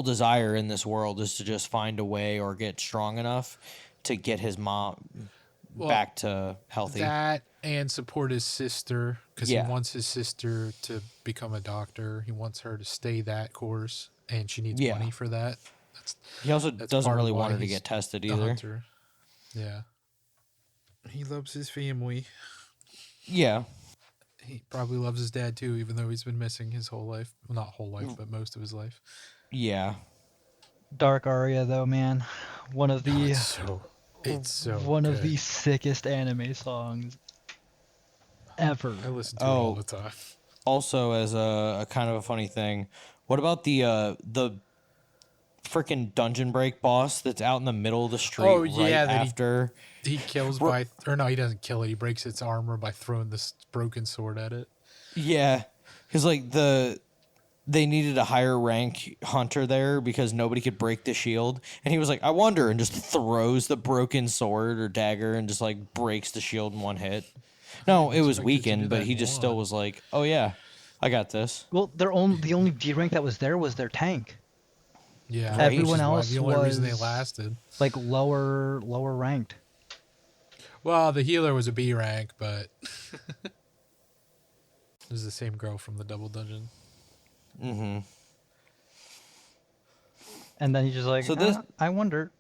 A: desire in this world is to just find a way or get strong enough to get his mom
B: Well,
A: back to healthy.
B: That and support his sister because
A: Yeah.
B: he wants his sister to become a doctor. He wants her to stay that course, and she needs
A: Yeah.
B: money for that. That's
A: He also
B: That's
A: doesn't
B: part of
A: really
B: why
A: want her to
B: he's
A: get tested
B: the
A: either.
B: hunter. Yeah. He loves his family.
A: Yeah.
B: He probably loves his dad too, even though he's been missing his whole life. Well, not whole life, but most of his life.
A: Yeah.
C: Dark Aria, though, man, one of the
B: It's so
C: one of
B: good.
C: the sickest anime songs ever.
B: I listen to it all
A: Oh.
B: the time.
A: Also, as a kind of a funny thing, what about the freaking dungeon break boss that's out in the middle of the street
B: Oh,
A: right
B: yeah, that he-
A: after?
B: He kills by, or no, he doesn't kill it. He breaks its armor by throwing this broken sword at it.
A: Yeah, because like they needed a higher rank hunter there because nobody could break the shield, and he was like, "I wonder," and just throws the broken sword or dagger and just like breaks the shield in one hit. No, it was
B: expected to do
A: weakened, but
B: that
A: he
B: in
A: just still
C: one.
A: was like, "Oh yeah, I got this."
C: Well, the only D rank that was there was their tank,
B: Yeah,
A: Right.
B: which is
C: Everyone
B: why
C: else
B: the only reason they
C: was-
B: lasted.
C: like lower ranked.
B: Well, the healer was a B rank, but it was the same girl from the double dungeon.
A: Mm-hmm.
C: And then he's just like,
A: So this-
C: I wonder.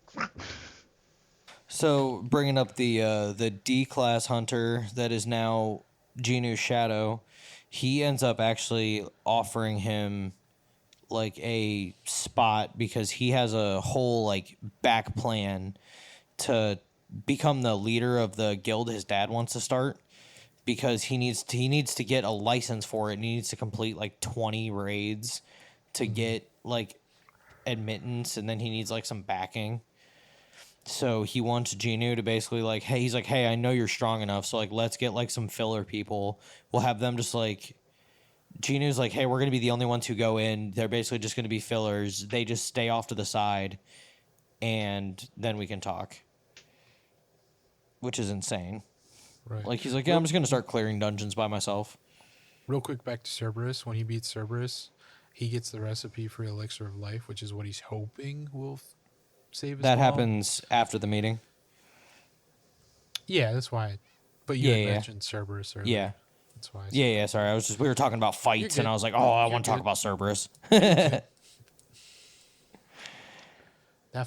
A: So bringing up the D class hunter that is now Gino's shadow, he ends up actually offering him like a spot because he has a whole like back plan to become the leader of the guild his dad wants to start because he needs to get a license for it and he needs to complete like 20 raids to get like admittance, and then he needs like some backing. So he wants Genu to basically like, hey, he's like, hey, I know you're strong enough, so like let's get like some filler people. We'll have them just like Genu's like, hey, we're gonna be the only ones who go in. They're basically just gonna be fillers. They just stay off to the side, and then we can talk. Which is insane.
B: Right.
A: Like he's like, yeah, I'm just gonna start clearing dungeons by myself.
B: Real quick, back to Cerberus. When he beats Cerberus, he gets the recipe for Elixir of Life, which is what he's hoping will save his
A: That
B: mom.
A: happens after the meeting.
B: Yeah, that's why. But you
A: Yeah,
B: had
A: yeah.
B: mentioned Cerberus earlier.
A: Yeah.
B: That's why. I said
A: Yeah, yeah, sorry. We were talking about fights, and
B: good.
A: I was like, oh, I
B: You're
A: want to talk
B: good.
A: about Cerberus.
B: that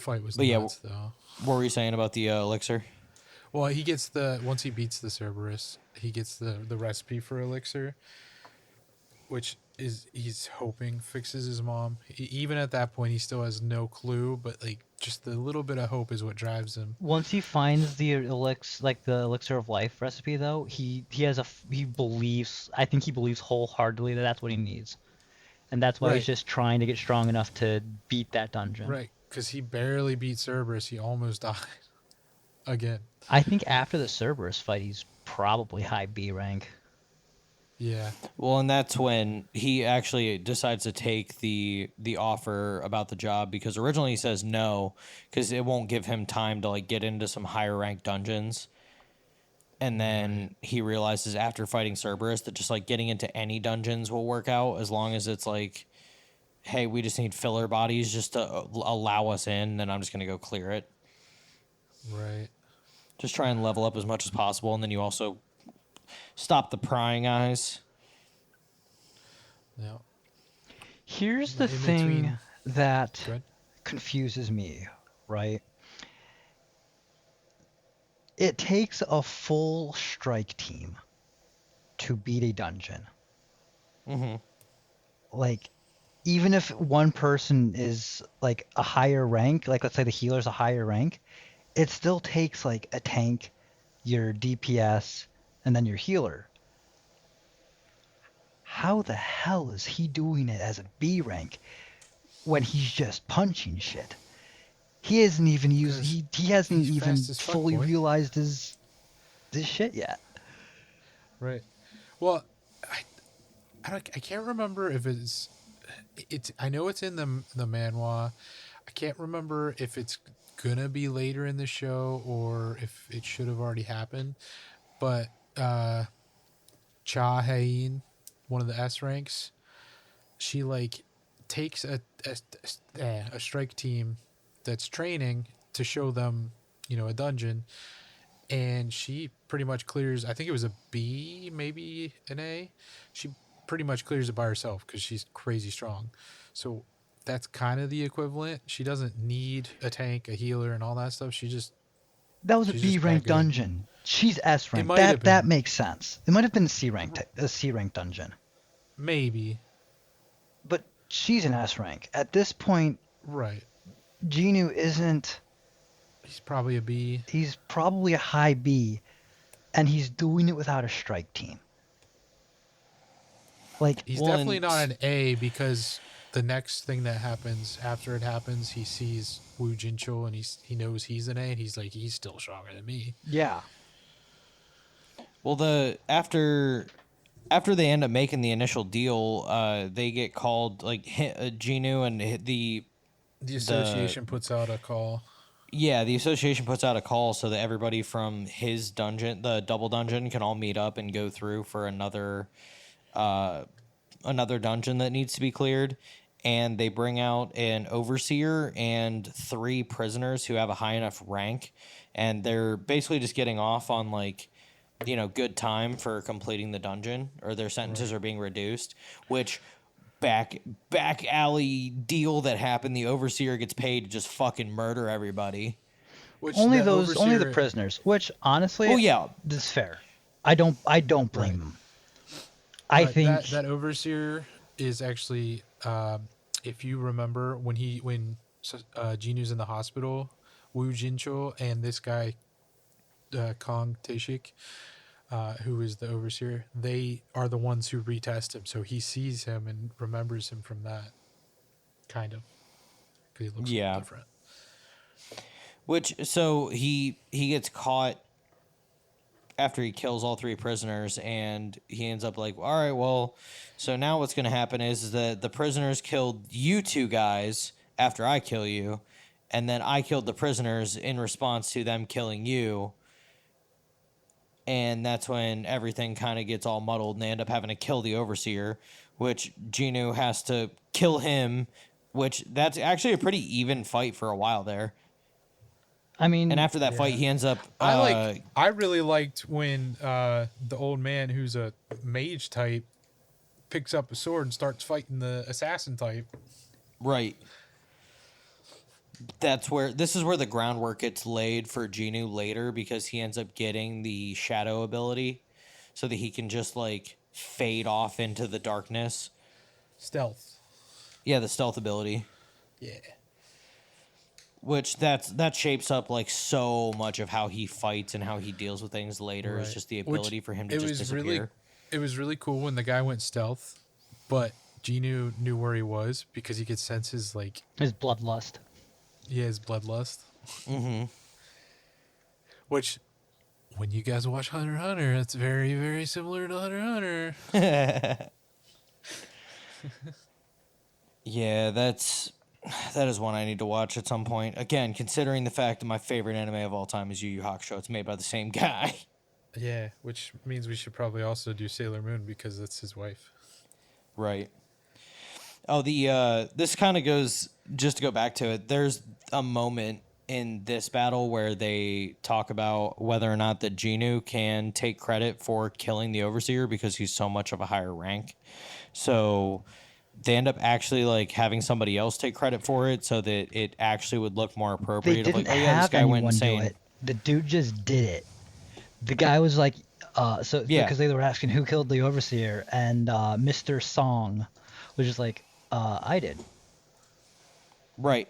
B: fight was
A: But yeah,
B: nuts, though.
A: What were you saying about the elixir?
B: Well, once he beats the Cerberus, he gets the recipe for Elixir, which is he's hoping fixes his mom. Even at that point, he still has no clue, but like just the little bit of hope is what drives him.
C: Once he finds the elixir of life recipe, though, he believes. I think he believes wholeheartedly that that's what he needs, and that's why
B: Right.
C: he's just trying to get strong enough to beat that dungeon.
B: Right, because he barely beat Cerberus. He almost died again.
C: I think after the Cerberus fight, he's probably high B rank.
B: Yeah.
A: Well, and that's when he actually decides to take the offer about the job, because originally he says no because it won't give him time to like get into some higher ranked dungeons. And then he realizes after fighting Cerberus that just like getting into any dungeons will work out as long as it's like, hey, we just need filler bodies just to allow us in, then I'm just going to go clear it.
B: Right.
A: Just try and level up as much as possible, and then you also stop the prying eyes.
B: Yeah.
C: Here's the
B: In
C: thing
B: between-
C: that
B: Go ahead.
C: confuses me, right? It takes a full strike team to beat a dungeon.
A: Mm-hmm.
C: Like, even if one person is like a higher rank, like let's say the healer's a higher rank, it still takes like a tank, your DPS, and then your healer. How the hell is he doing it as a B rank when he's just punching shit? He hasn't even used he hasn't
B: he's
C: even
B: fast as fuck,
C: fully
B: boy.
C: realized his shit yet.
B: Right. Well, I can't remember if it's I know it's in the manhwa. I can't remember if it's gonna be later in the show or if it should have already happened. But Cha Hain, one of the S ranks, she like takes a strike team that's training to show them, a dungeon, and she pretty much clears. I think it was a B, maybe an A. She pretty much clears it by herself because she's crazy strong. So that's kind of the equivalent. She doesn't need a tank, a healer, and all that stuff.
C: That was a
B: She's
C: B
B: just that
C: rank
B: good.
C: dungeon. She's S rank.
B: might have
C: That
B: been.
C: makes sense. It might have been a C rank dungeon.
B: Maybe.
C: But she's an S rank. At this point,
B: Right.
C: Genu isn't.
B: He's probably a B.
C: He's probably a high B, and he's doing it without a strike team. Like,
B: He's
A: Well,
B: definitely
A: and-
B: not an A because the next thing that happens after it happens, he sees Wu Jinchul and he knows he's an A, and he's like, he's still stronger than me.
C: yeah.
A: Well, after they end up making the initial deal, they get called like Genu and the
B: Association puts out a call.
A: Yeah, the association puts out a call so that everybody from his dungeon, the double dungeon, can all meet up and go through for another dungeon that needs to be cleared. And they bring out an overseer and 3 prisoners who have a high enough rank, and they're basically just getting off on like, good time for completing the dungeon, or their sentences are being reduced, which back alley deal that happened. The overseer gets paid to just fucking murder everybody.
B: Which
C: Only
B: the
C: only the
B: overseer-
C: prisoners. Which honestly,
A: Oh, yeah.
C: this is fair. I don't blame them. I
B: Right,
C: think
B: that overseer is actually, if you remember when Genu's in the hospital, Wu Jinchul and this guy, Kong Taeshik, who is the overseer, they are the ones who retest him, so he sees him and remembers him from that. kind of, because he looks a
A: Yeah.
B: little different.
A: Which, so he gets caught after he kills all 3 prisoners, and he ends up like, all right, well, so now what's going to happen is that the prisoners killed you 2 guys after I kill you, and then I killed the prisoners in response to them killing you. And that's when everything kind of gets all muddled, and they end up having to kill the Overseer, which Genu has to kill him, which that's actually a pretty even fight for a while there.
C: I mean,
A: And after that fight,
B: Yeah.
A: he ends up.
B: I really liked when the old man, who's a mage type, picks up a sword and starts fighting the assassin type.
A: Right. This is where the groundwork gets laid for Genu later, because he ends up getting the shadow ability so that he can just like fade off into the darkness.
B: Stealth.
A: Yeah, the stealth ability.
B: Yeah.
A: Which that shapes up like so much of how he fights and how he deals with things later. Is
B: Right.
A: just the
B: Which
A: ability for him to
B: it
A: just
B: was
A: disappear.
B: It was really cool when the guy went stealth, but Genu knew where he was because he could sense his
C: his bloodlust.
B: his bloodlust.
A: Mm-hmm.
B: Which, when you guys watch Hunter x Hunter, it's very, very similar to Hunter x Hunter.
A: Yeah, that is one I need to watch at some point. Again, considering the fact that my favorite anime of all time is Yu Yu Hakusho, it's made by the same guy.
B: Yeah, which means we should probably also do Sailor Moon because that's his wife.
A: Right. Oh, this kind of goes, just to go back to it, there's a moment in this battle where they talk about whether or not that Genu can take credit for killing the Overseer because he's so much of a higher rank. So they end up actually like having somebody else take credit for it so that it actually would look more appropriate.
C: They
A: Of
C: didn't
A: like, oh yeah, this
C: have
A: guy went
C: anyone do
A: insane.
C: it. The dude just did it. The guy was like,
A: Yeah.
C: because they were asking who killed the Overseer, and Mr. Song was just like, I did.
A: Right.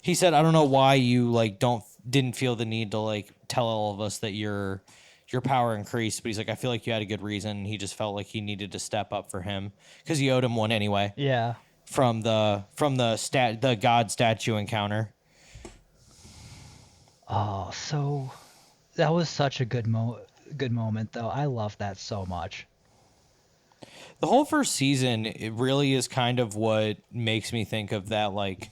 A: He said, I don't know why you like didn't feel the need to like tell all of us that your power increased, but he's like, I feel like you had a good reason. He just felt like he needed to step up for him because he owed him one anyway
C: Yeah.
A: from the god statue encounter.
C: Oh, so that was such a good moment, though. I love that so much.
A: The whole first season, it really is kind of what makes me think of that, like,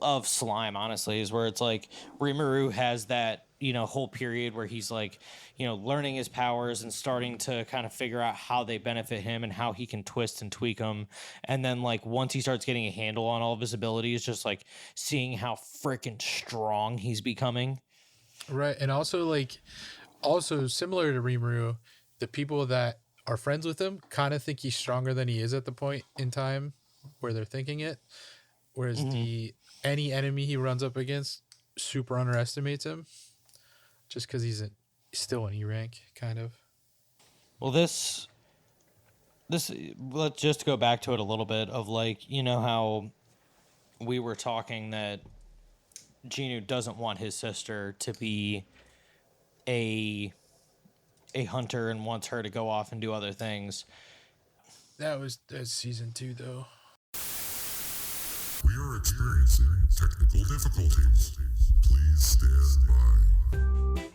A: of Slime, honestly, is where it's like Rimuru has that, whole period where he's like, learning his powers and starting to kind of figure out how they benefit him and how he can twist and tweak them. And then, like, once he starts getting a handle on all of his abilities, just like seeing how freaking strong he's becoming.
B: Right, and also similar to Rimuru, the people that are friends with him kind of think he's stronger than he is at the point in time where they're thinking it, whereas any enemy he runs up against super underestimates him, just because he's still an E rank kind of.
A: Well, this let's just go back to it a little bit of like, how we were talking that Genu doesn't want his sister to be a hunter and wants her to go off and do other things.
B: That's season 2 though.
D: We are experiencing technical difficulties. Please stand by.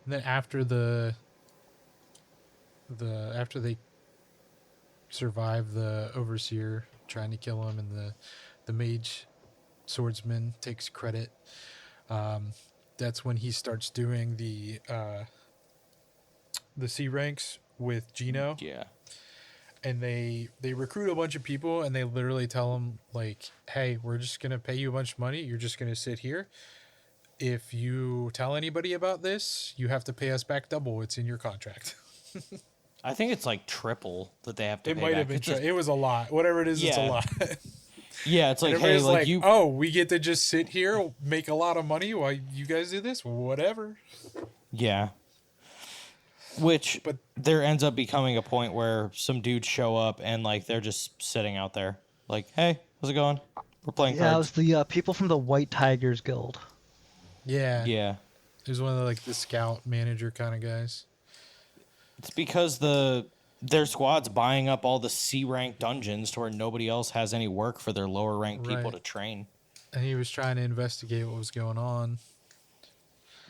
B: And then after after they survive the Overseer trying to kill him, and the mage swordsman takes credit, that's when he starts doing the C ranks with Geno.
A: Yeah.
B: And they recruit a bunch of people, and they literally tell them like, hey, we're just gonna pay you a bunch of money, you're just gonna sit here. If you tell anybody about this, you have to pay us back double. It's in your contract.
A: I think it's like triple that they have to
B: It
A: pay
B: might
A: back.
B: have been.
A: It's just-
B: It was a lot. Whatever it is, it's a
A: Yeah.
B: lot.
A: yeah, it's like,
B: And
A: hey,
B: everybody's
A: like you
B: oh, we get to just sit here, make a lot of money while you guys do this. Whatever.
A: Yeah. Which
B: But-
A: there ends up becoming a point where some dudes show up and like they're just sitting out there. Like, hey, how's it going? We're playing
C: Yeah, it
A: cards.
C: was the people from the White Tigers Guild.
B: Yeah.
A: Yeah.
B: He was one of the, the scout manager kind of guys.
A: It's because their squad's buying up all the C rank dungeons to where nobody else has any work for their lower ranked people
B: Right.
A: to train.
B: And he was trying to investigate what was going on.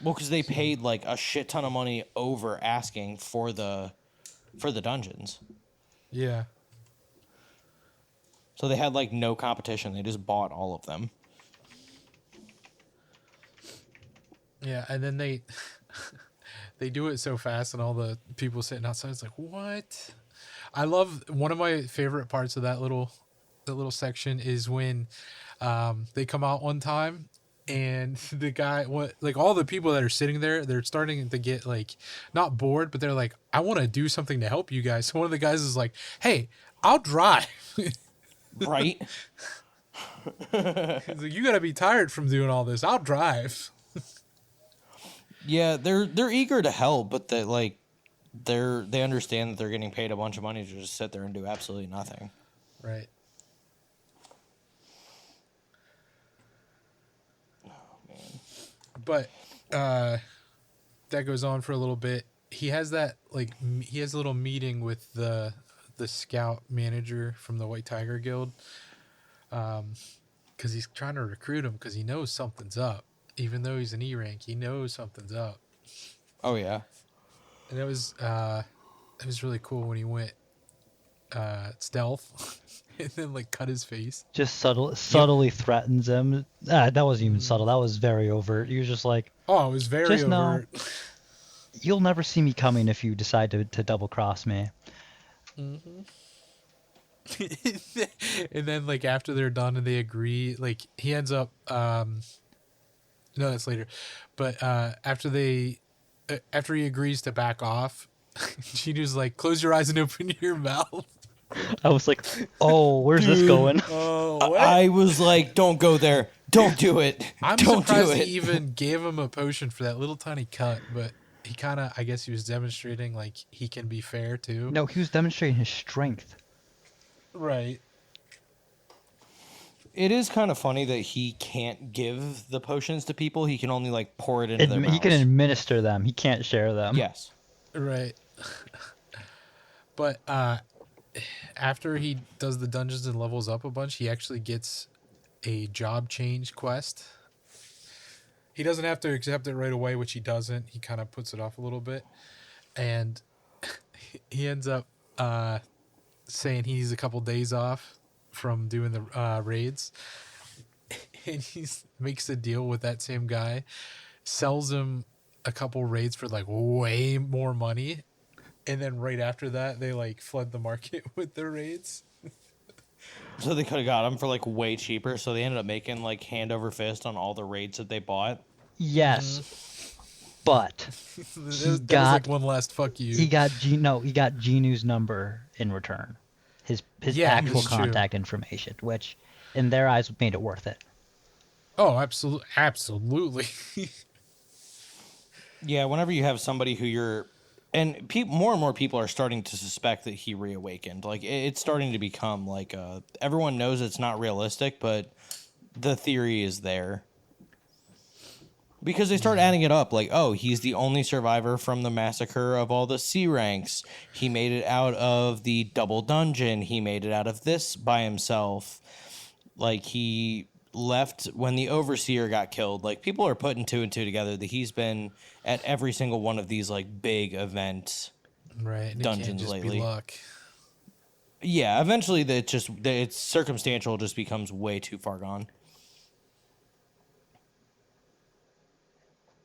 A: Well, because they paid like a shit ton of money over asking for the dungeons,
B: Yeah.
A: so they had like no competition. They just bought all of them.
B: Yeah, and then they they do it so fast, and all the people sitting outside is like, "What?" I love one of my favorite parts of that little section is when they come out one time, and the guy, what, like all the people that are sitting there, they're starting to get like not bored, but they're like, "I want to do something to help you guys." So one of the guys is like, "Hey, I'll drive."
A: Right?
B: He's like, "You gotta be tired from doing all this. I'll drive."
A: Yeah, they're eager to help, but they understand that they're getting paid a bunch of money to just sit there and do absolutely nothing.
B: Right. But that goes on for a little bit. He has that like he has a little meeting with the scout manager from the White Tiger Guild, because he's trying to recruit him because he knows something's up. Even though he's an E rank, he knows something's up.
A: Oh yeah.
B: And it was really cool when he went stealth and then like cut his face.
C: Just subtly threatens him. That wasn't even subtle. That was very overt. He was just like,
B: Oh, it was very
C: Just know.
B: overt.
C: "You'll never see me coming if you decide to double cross me."
B: And then like after they're done and they agree, like he ends up no, that's later. But after he agrees to back off, Chinu's like, "Close your eyes and open your mouth."
C: I was like, "Oh, where's this going?"
B: Oh, what?
A: I was like, don't go there. Don't do it.
B: I'm
A: don't do
B: surprised
A: it.
B: he even gave him a potion for that little tiny cut, but he kind of, I guess he was demonstrating like he can be fair too.
C: No, he was demonstrating his strength.
B: Right.
A: It is kind of funny that he can't give the potions to people. He can only like pour it into their
C: He can
A: mouths.
C: administer them. He can't share them.
A: Yes.
B: Right. But after he does the dungeons and levels up a bunch, he actually gets a job change quest. He doesn't have to accept it right away, which he doesn't. He kind of puts it off a little bit. And he ends up saying he needs a couple days off from doing the raids. And he makes a deal with that same guy, sells him a couple raids for like way more money. And then right after that, they like flood the market with their raids.
A: So they could have got him for like way cheaper. So they ended up making like hand over fist on all the raids that they bought.
C: Yes, but
B: that was
C: got-
B: like one last fuck you.
C: he got Genu's number in return. His
B: Yeah,
C: actual
B: it's true.
C: contact information, which in their eyes made it worth it.
B: Oh, absolutely.
A: Yeah, whenever you have somebody who you're, and more and more people are starting to suspect that he reawakened. Like it's starting to become like everyone knows it's not realistic, but the theory is there because they start adding it up. Like, oh, he's the only survivor from the massacre of all the C ranks. He made it out of the double dungeon. He made it out of this by himself. Like he left when the overseer got killed. Like people are putting two and two together that he's been at every single one of these like big events.
B: Right. And
A: Dungeons
B: it can't just
A: lately.
B: be luck.
A: Yeah, eventually it's circumstantial just becomes way too far gone.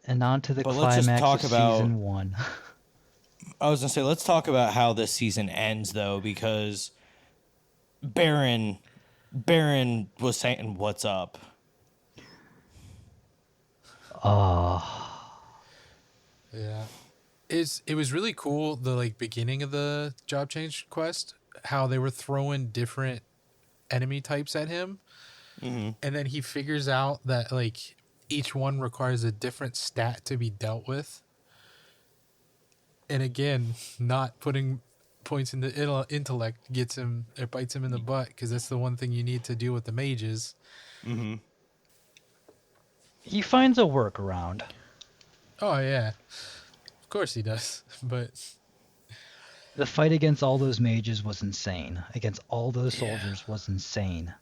C: And on to the
A: But let's just
C: climax
A: talk
C: of
A: about-
C: season 1.
A: I was gonna say let's talk about how this season ends though, because Baron was saying what's up.
B: Yeah. It was really cool, the like beginning of the job change quest, how they were throwing different enemy types at him. And then he figures out that like each one requires a different stat to be dealt with. And again, not putting points into intellect gets him, it bites him in the butt, because that's the one thing you need to deal with the mages.
C: He finds a workaround.
B: Oh yeah, of course he does. But
C: The fight against all those mages was insane. Against all those
B: Yeah.
C: soldiers was insane.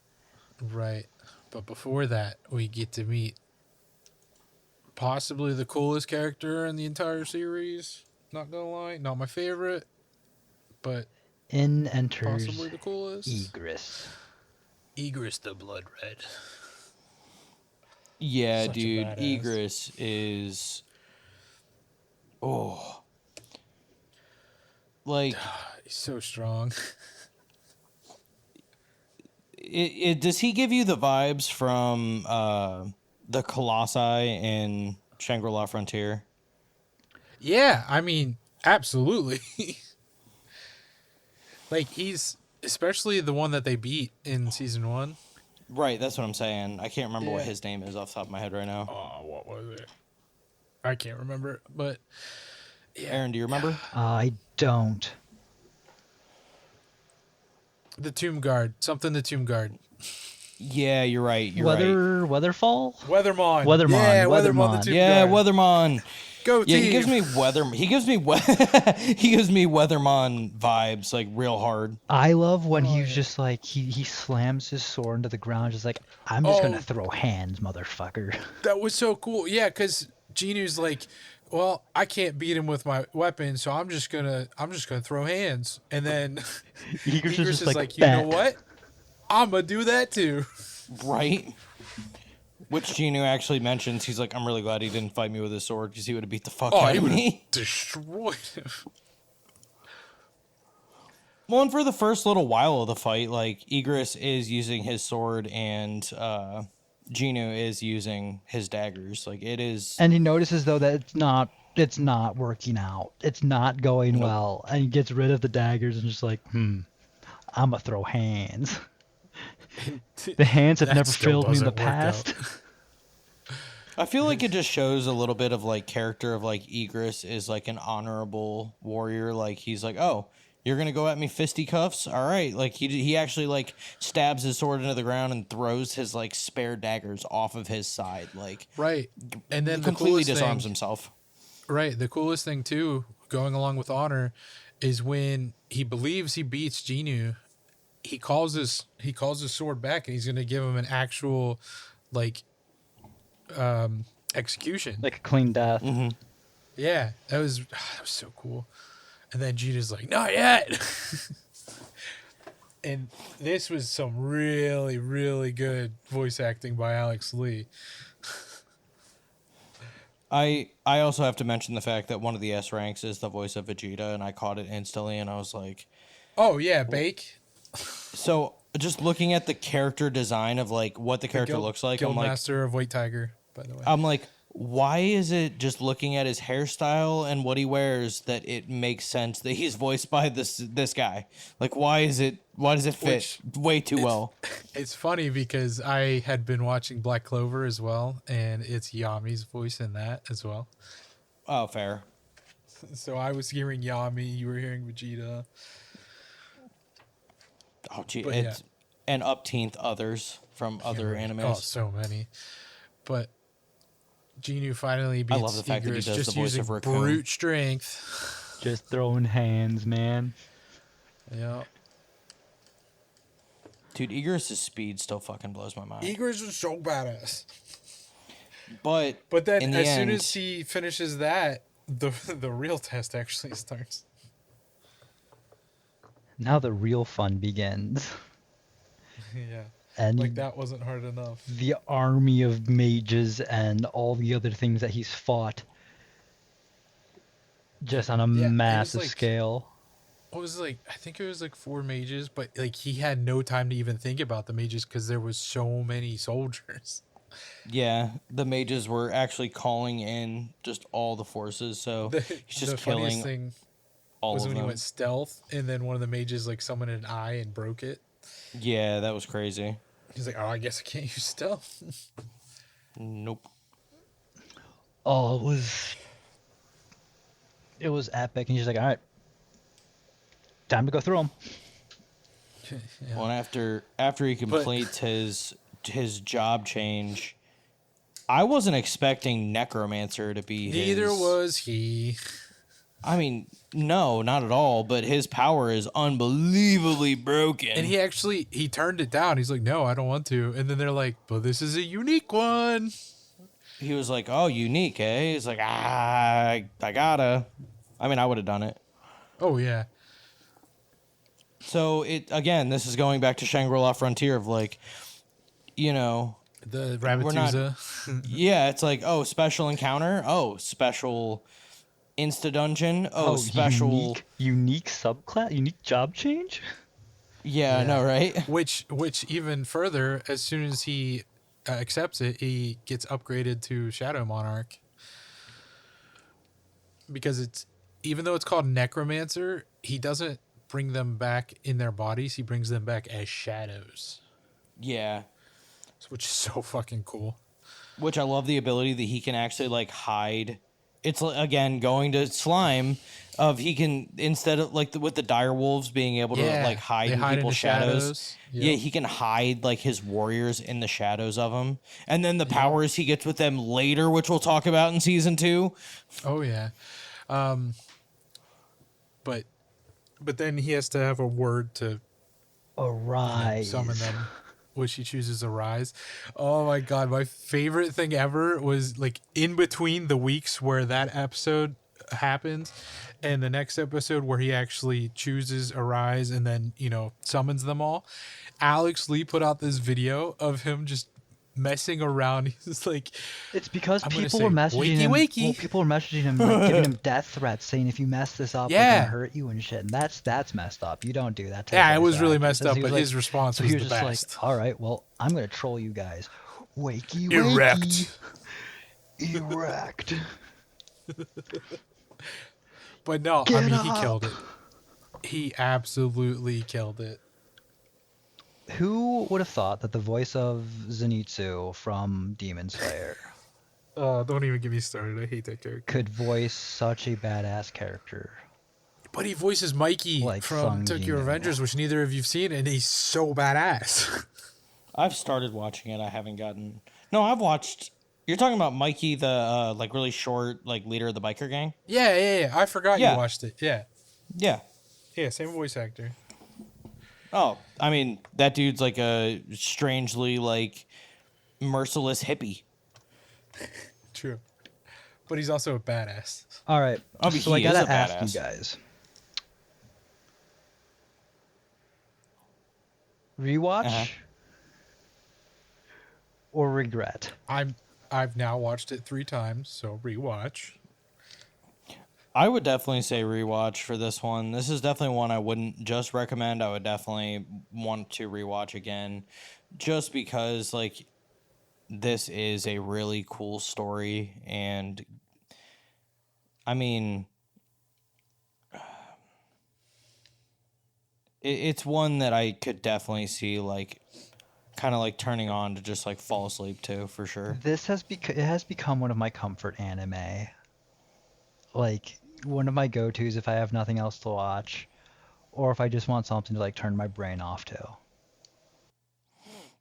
B: Right. But before that, we get to meet possibly the coolest character in the entire series. Not gonna lie, not my favorite, but
C: In enters
B: possibly the coolest.
C: Egress.
B: Egress the Blood Red.
A: Yeah,
B: Such a
A: dude,
B: badass.
A: Egress is like
B: He's so strong.
A: does he give you the vibes from the Colossi in Shangri-La Frontier?
B: Yeah, I mean, absolutely. Like, he's especially the one that they beat in season 1.
A: Right, that's what I'm saying. I can't remember what
B: Yeah.
A: his name is off the top of my head right now.
B: Oh, what was it? I can't remember, but yeah.
A: Aaron, do you remember?
C: I don't.
B: The Tomb Guard. Something the Tomb Guard.
A: Yeah, you're right. You're right.
C: Weatherfall?
B: Weathermon.
C: Weathermon,
B: Yeah,
C: Weathermon.
B: the Tomb
A: Yeah,
B: Guard.
A: Weathermon.
B: Go
A: Yeah,
B: team.
A: he gives me he gives me he gives me Weathermon vibes like real hard.
C: I love when
B: Oh,
C: he's
B: yeah.
C: just like he slams his sword into the ground, just like I'm just
B: Oh.
C: gonna throw hands, motherfucker.
B: That was so cool. Yeah, because Ginu's like, well, I can't beat him with my weapon, so I'm just gonna throw hands. And then
C: Egress
B: Egress is like, you know
C: "Bet."
B: what? I'm gonna do that too.
A: Right? Which Genu actually mentions. He's like, I'm really glad he didn't fight me with his sword because he would have beat the fuck
B: Oh,
A: out
B: he
A: of
B: would have
A: me.
B: destroyed him.
A: Well, and for the first little while of the fight, like Egress is using his sword and Genu is using his daggers. Like it is.
C: And he notices though that it's not working out. It's not going well. And he gets rid of the daggers and just like, I'm gonna throw hands. The hands have
B: That
C: never
B: still
C: failed me in the
B: doesn't work out.
C: past.
A: I feel like it just shows a little bit of like character of like Egress is like an honorable warrior. Like he's like, oh, you're gonna go at me fisticuffs? All right. Like he actually like stabs his sword into the ground and throws his like spare daggers off of his side. Like
B: Right. And then
A: he
B: the
A: completely
B: coolest
A: disarms
B: thing,
A: himself.
B: right, the coolest thing too, going along with honor, is when he believes he beats Genu, he calls his sword back and he's gonna give him an actual like execution.
C: Like a clean death.
B: Yeah, that was so cool. And then Genu's like, not yet. And this was some really, really good voice acting by Alex Lee.
A: I also have to mention the fact that one of the S ranks is the voice of Vegeta, and I caught it instantly, and I was like,
B: Oh yeah, Bake.
A: so just looking at the character design of like what the character looks like, I'm like,
B: Guildmaster of White Tiger, by the way.
A: I'm like, why is it just looking at his hairstyle and what he wears that it makes sense that he's voiced by this guy? Like, why does it fit way too well?
B: It's funny because I had been watching Black Clover as well, and it's Yami's voice in that as well.
A: Oh, fair.
B: So I was hearing Yami, you were hearing Vegeta.
A: Oh, gee,
B: But
A: it's and upteenth others from other animes.
B: Oh, so many. But Genu finally beats
A: love the fact that he
B: Egress
A: does
B: just
A: the voice
B: using
A: of Raccoon.
B: brute strength.
C: Just throwing hands, man.
B: Yeah.
A: Dude, Egress's speed still fucking blows my mind.
B: Egress is so badass.
A: But
B: But
A: in
B: then
A: the
B: as soon
A: end-
B: as he finishes that, the real test actually starts.
C: Now the real fun begins.
B: Yeah.
C: And
B: Like that wasn't hard enough.
C: the army of mages and all the other things that he's fought just on a
B: it was
C: massive
B: like-
C: scale.
B: What was it, like? I think it was like 4 mages, but like he had no time to even think about the mages because there was so many soldiers.
A: yeah, the mages were actually calling in just all the forces, so he's just
B: funniest
A: killing
B: thing
A: all
B: was
A: of
B: when
A: them.
B: he went stealth, and then one of the mages like summoned an eye and broke it.
A: Yeah, that was crazy.
B: He's like, "Oh, I guess I can't use stealth."
A: Nope.
C: Oh, it was epic. And he's like, all right, time to go through them.
B: Yeah.
A: Well, and after he completes his job change, I wasn't expecting Necromancer to be
B: Neither
A: his.
B: was he.
A: I mean, no, not at all. But his power is unbelievably broken.
B: And he turned it down. He's like, no, I don't want to. And then they're like, but this is a unique one.
A: He was like, "Oh, unique, eh?" He's like, I gotta." I mean, I would have done it.
B: Oh yeah.
A: So this is going back to Shangri-La Frontier of like, you know,
B: The
A: We're not-
B: Rabbituza.
A: yeah, it's like, oh, special encounter, oh, special insta dungeon, oh, special,
C: unique subclass, unique job change.
A: yeah, I know, right?
B: Which even further, as soon as he accepts it, he gets upgraded to Shadow Monarch. Because it's, even though it's called Necromancer, he doesn't bring them back in their bodies. He brings them back as shadows,
A: Yeah,
B: which is so fucking cool.
A: which I love the ability that he can actually like hide. It's again going to slime of he can, instead of like with the dire wolves being able to like hide
B: they
A: in
B: hide
A: people's
B: the
A: shadows.
B: Yep.
A: Yeah, he can hide like his warriors in the shadows of them, and then the powers he gets with them later, which we'll talk about in season 2.
B: Oh yeah. But then he has to have a word to
C: Arise.
B: summon them, which he chooses Arise. Oh my god, my favorite thing ever was like in between the weeks where that episode happens and the next episode where he actually chooses Arise and then, summons them all. Alex Lee put out this video of him just messing around. He's like,
C: It's because
B: I'm gonna
C: people
B: say,
C: were messaging
B: "Wakey,
C: him.
B: wakey."
C: Well, people were messaging him, like, giving him death threats, saying if you mess this up, we're
B: Yeah.
C: gonna hurt you and shit. And that's messed up. You don't do that. to
B: yeah, it
C: voice
B: was really
C: actors.
B: messed
C: So
B: up,
C: he was
B: but
C: like-
B: his response
C: so
B: was
C: he
B: the
C: was just
B: best.
C: like, all right, well, I'm gonna troll you guys. Wakey, wakey.
B: Erect.
C: Erect.
B: But no,
C: Get
B: he
C: up.
B: killed it. He absolutely killed it.
C: Who would have thought that the voice of Zenitsu from Demon Slayer
B: Don't even get me started. I hate that character.
C: could voice such a badass character?
B: But he voices Mikey
C: Like
B: from
C: Sung
B: Tokyo
C: Jin.
B: Revengers, which neither of you've seen, and he's so badass.
A: I've started watching it. I haven't gotten. No, I've watched. You're talking about Mikey, the like really short like leader of the biker gang.
B: yeah. I forgot
A: Yeah.
B: you watched it. Yeah.
A: Yeah.
B: Yeah, same voice actor.
A: Oh, I mean that dude's like a strangely like merciless hippie.
B: True. But he's also a badass.
C: All right,
A: I mean,
C: so I
A: he is
C: gotta
A: a
C: ask
A: badass.
C: you guys: rewatch
A: Uh-huh.
C: or regret?
B: I've now watched it 3 times, so rewatch.
A: I would definitely say rewatch for this one. This is definitely one I wouldn't just recommend. I would definitely want to rewatch again, just because like this is a really cool story, and I mean, it's one that I could definitely see like kind of like turning on to just like fall asleep to for sure.
C: This has it has become one of my comfort anime. Like one of my go-tos if I have nothing else to watch, or if I just want something to like turn my brain off to.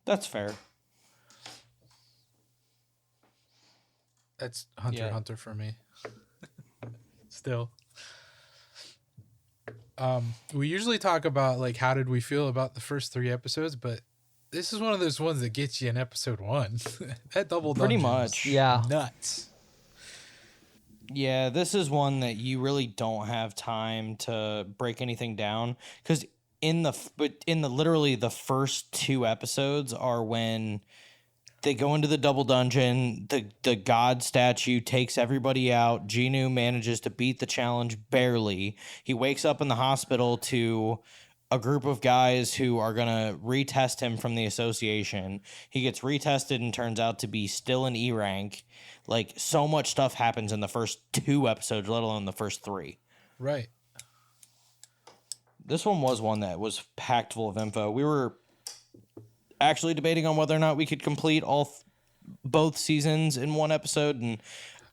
A: That's fair.
B: That's Hunter
A: Yeah.
B: x Hunter for me. Still. We usually talk about like how did we feel about the first 3 episodes, but this is one of those ones that gets you in episode 1. That double
A: Pretty
B: dungeon was
A: much.
C: Yeah.
B: nuts.
A: Yeah, this is one that you really don't have time to break anything down because in the literally the first 2 episodes are when they go into the double dungeon. The god statue takes everybody out. Genu manages to beat the challenge barely. He wakes up in the hospital to a group of guys who are gonna retest him from the association. He gets retested and turns out to be still an E rank. Like so much stuff happens in the first 2 episodes, let alone the first 3.
B: Right.
A: This one was one that was packed full of info. We were actually debating on whether or not we could complete both seasons in one episode, and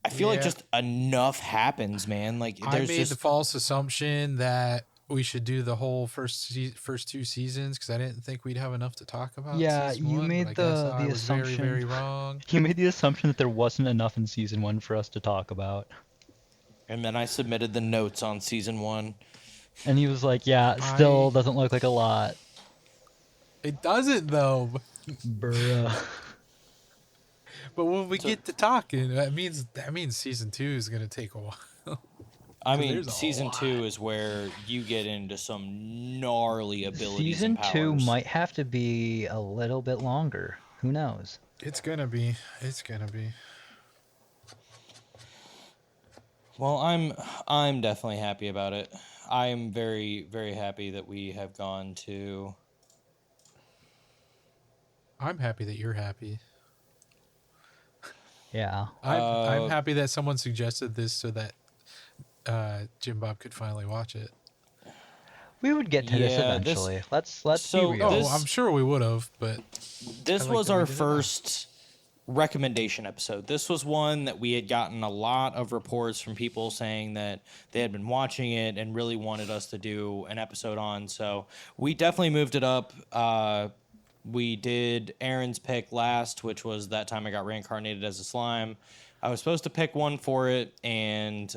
A: I feel like
B: Yeah.
A: just enough happens, man. Like
B: I
A: there's
B: made
A: just
B: the false assumption that we should do the whole first 2 seasons because I didn't think we'd have enough to talk about.
C: Yeah,
B: season
C: you
B: 1,
C: made
B: but I guess
C: the
B: I was
C: assumption-
B: very, very wrong.
C: You made the assumption that there wasn't enough in season 1 for us to talk about.
A: And then I submitted the notes on season 1.
C: And he was like, "Yeah, still doesn't look like a lot."
B: It doesn't though.
C: Bruh.
B: But when we
A: So-
B: get to talking, that means season 2 is gonna take a while.
A: I
B: 'Cause
A: mean,
B: there's a
A: season 2
B: lot.
A: is where you get into some gnarly abilities
C: Season
A: and powers.
C: 2 might have to be a little bit longer. Who knows?
B: It's gonna be. It's gonna be.
A: Well, I'm definitely happy about it. I am very, very happy that we have gone to.
B: I'm happy that you're happy.
C: Yeah.
B: I'm happy that someone suggested this so that Jim Bob could finally watch it.
C: We would get to this
A: Yeah, this-
C: eventually. Let's
A: so
C: be real.
B: Oh,
A: This-
B: I'm sure we would have, but
A: This
B: I like
A: was
B: that we
A: our
B: did it now.
A: first recommendation episode. This was one that we had gotten a lot of reports from people saying that they had been watching it and really wanted us to do an episode on. So we definitely moved it up. We did Aaron's pick last, which was that time I got reincarnated as a slime. I was supposed to pick one for it, and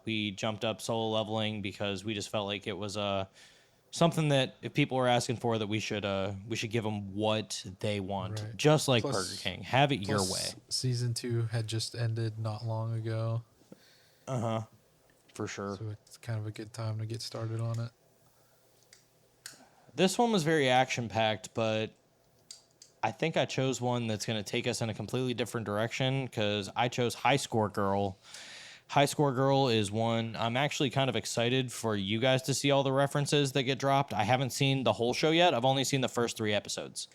A: we jumped up solo leveling because we just felt like it was something that if people were asking for, that we should give them what they want,
B: Right.
A: just like
B: Plus-
A: Burger King. Have it your
B: plus
A: way.
B: Season 2 had just ended not long ago,
A: For sure.
B: so it's kind of a good time to get started on it.
A: This one was very action packed, but I think I chose one that's going to take us in a completely different direction because I chose High Score Girl. High Score Girl is one I'm actually kind of excited for you guys to see all the references that get dropped. I haven't seen the whole show yet. I've only seen the first 3 episodes.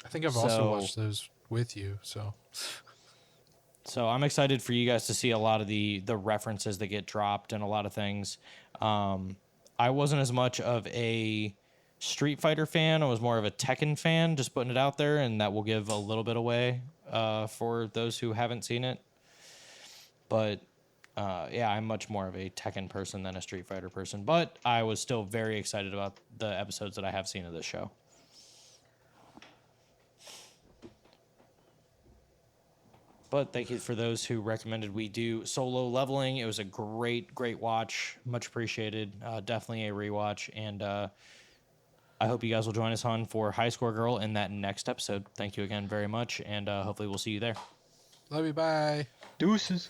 B: I think I've also
A: So-
B: watched those with you, so
A: So I'm excited for you guys to see a lot of the references that get dropped and a lot of things. I wasn't as much of a Street Fighter fan. I was more of a Tekken fan, just putting it out there, and that will give a little bit away for those who haven't seen it. But yeah, I'm much more of a Tekken person than a Street Fighter person. But I was still very excited about the episodes that I have seen of this show. But thank you for those who recommended we do Solo Leveling. It was a great, great watch. Much appreciated. Definitely a rewatch. And I hope you guys will join us on for High Score Girl in that next episode. Thank you again very much. And hopefully we'll see you there.
B: love you, bye.
C: Deuces.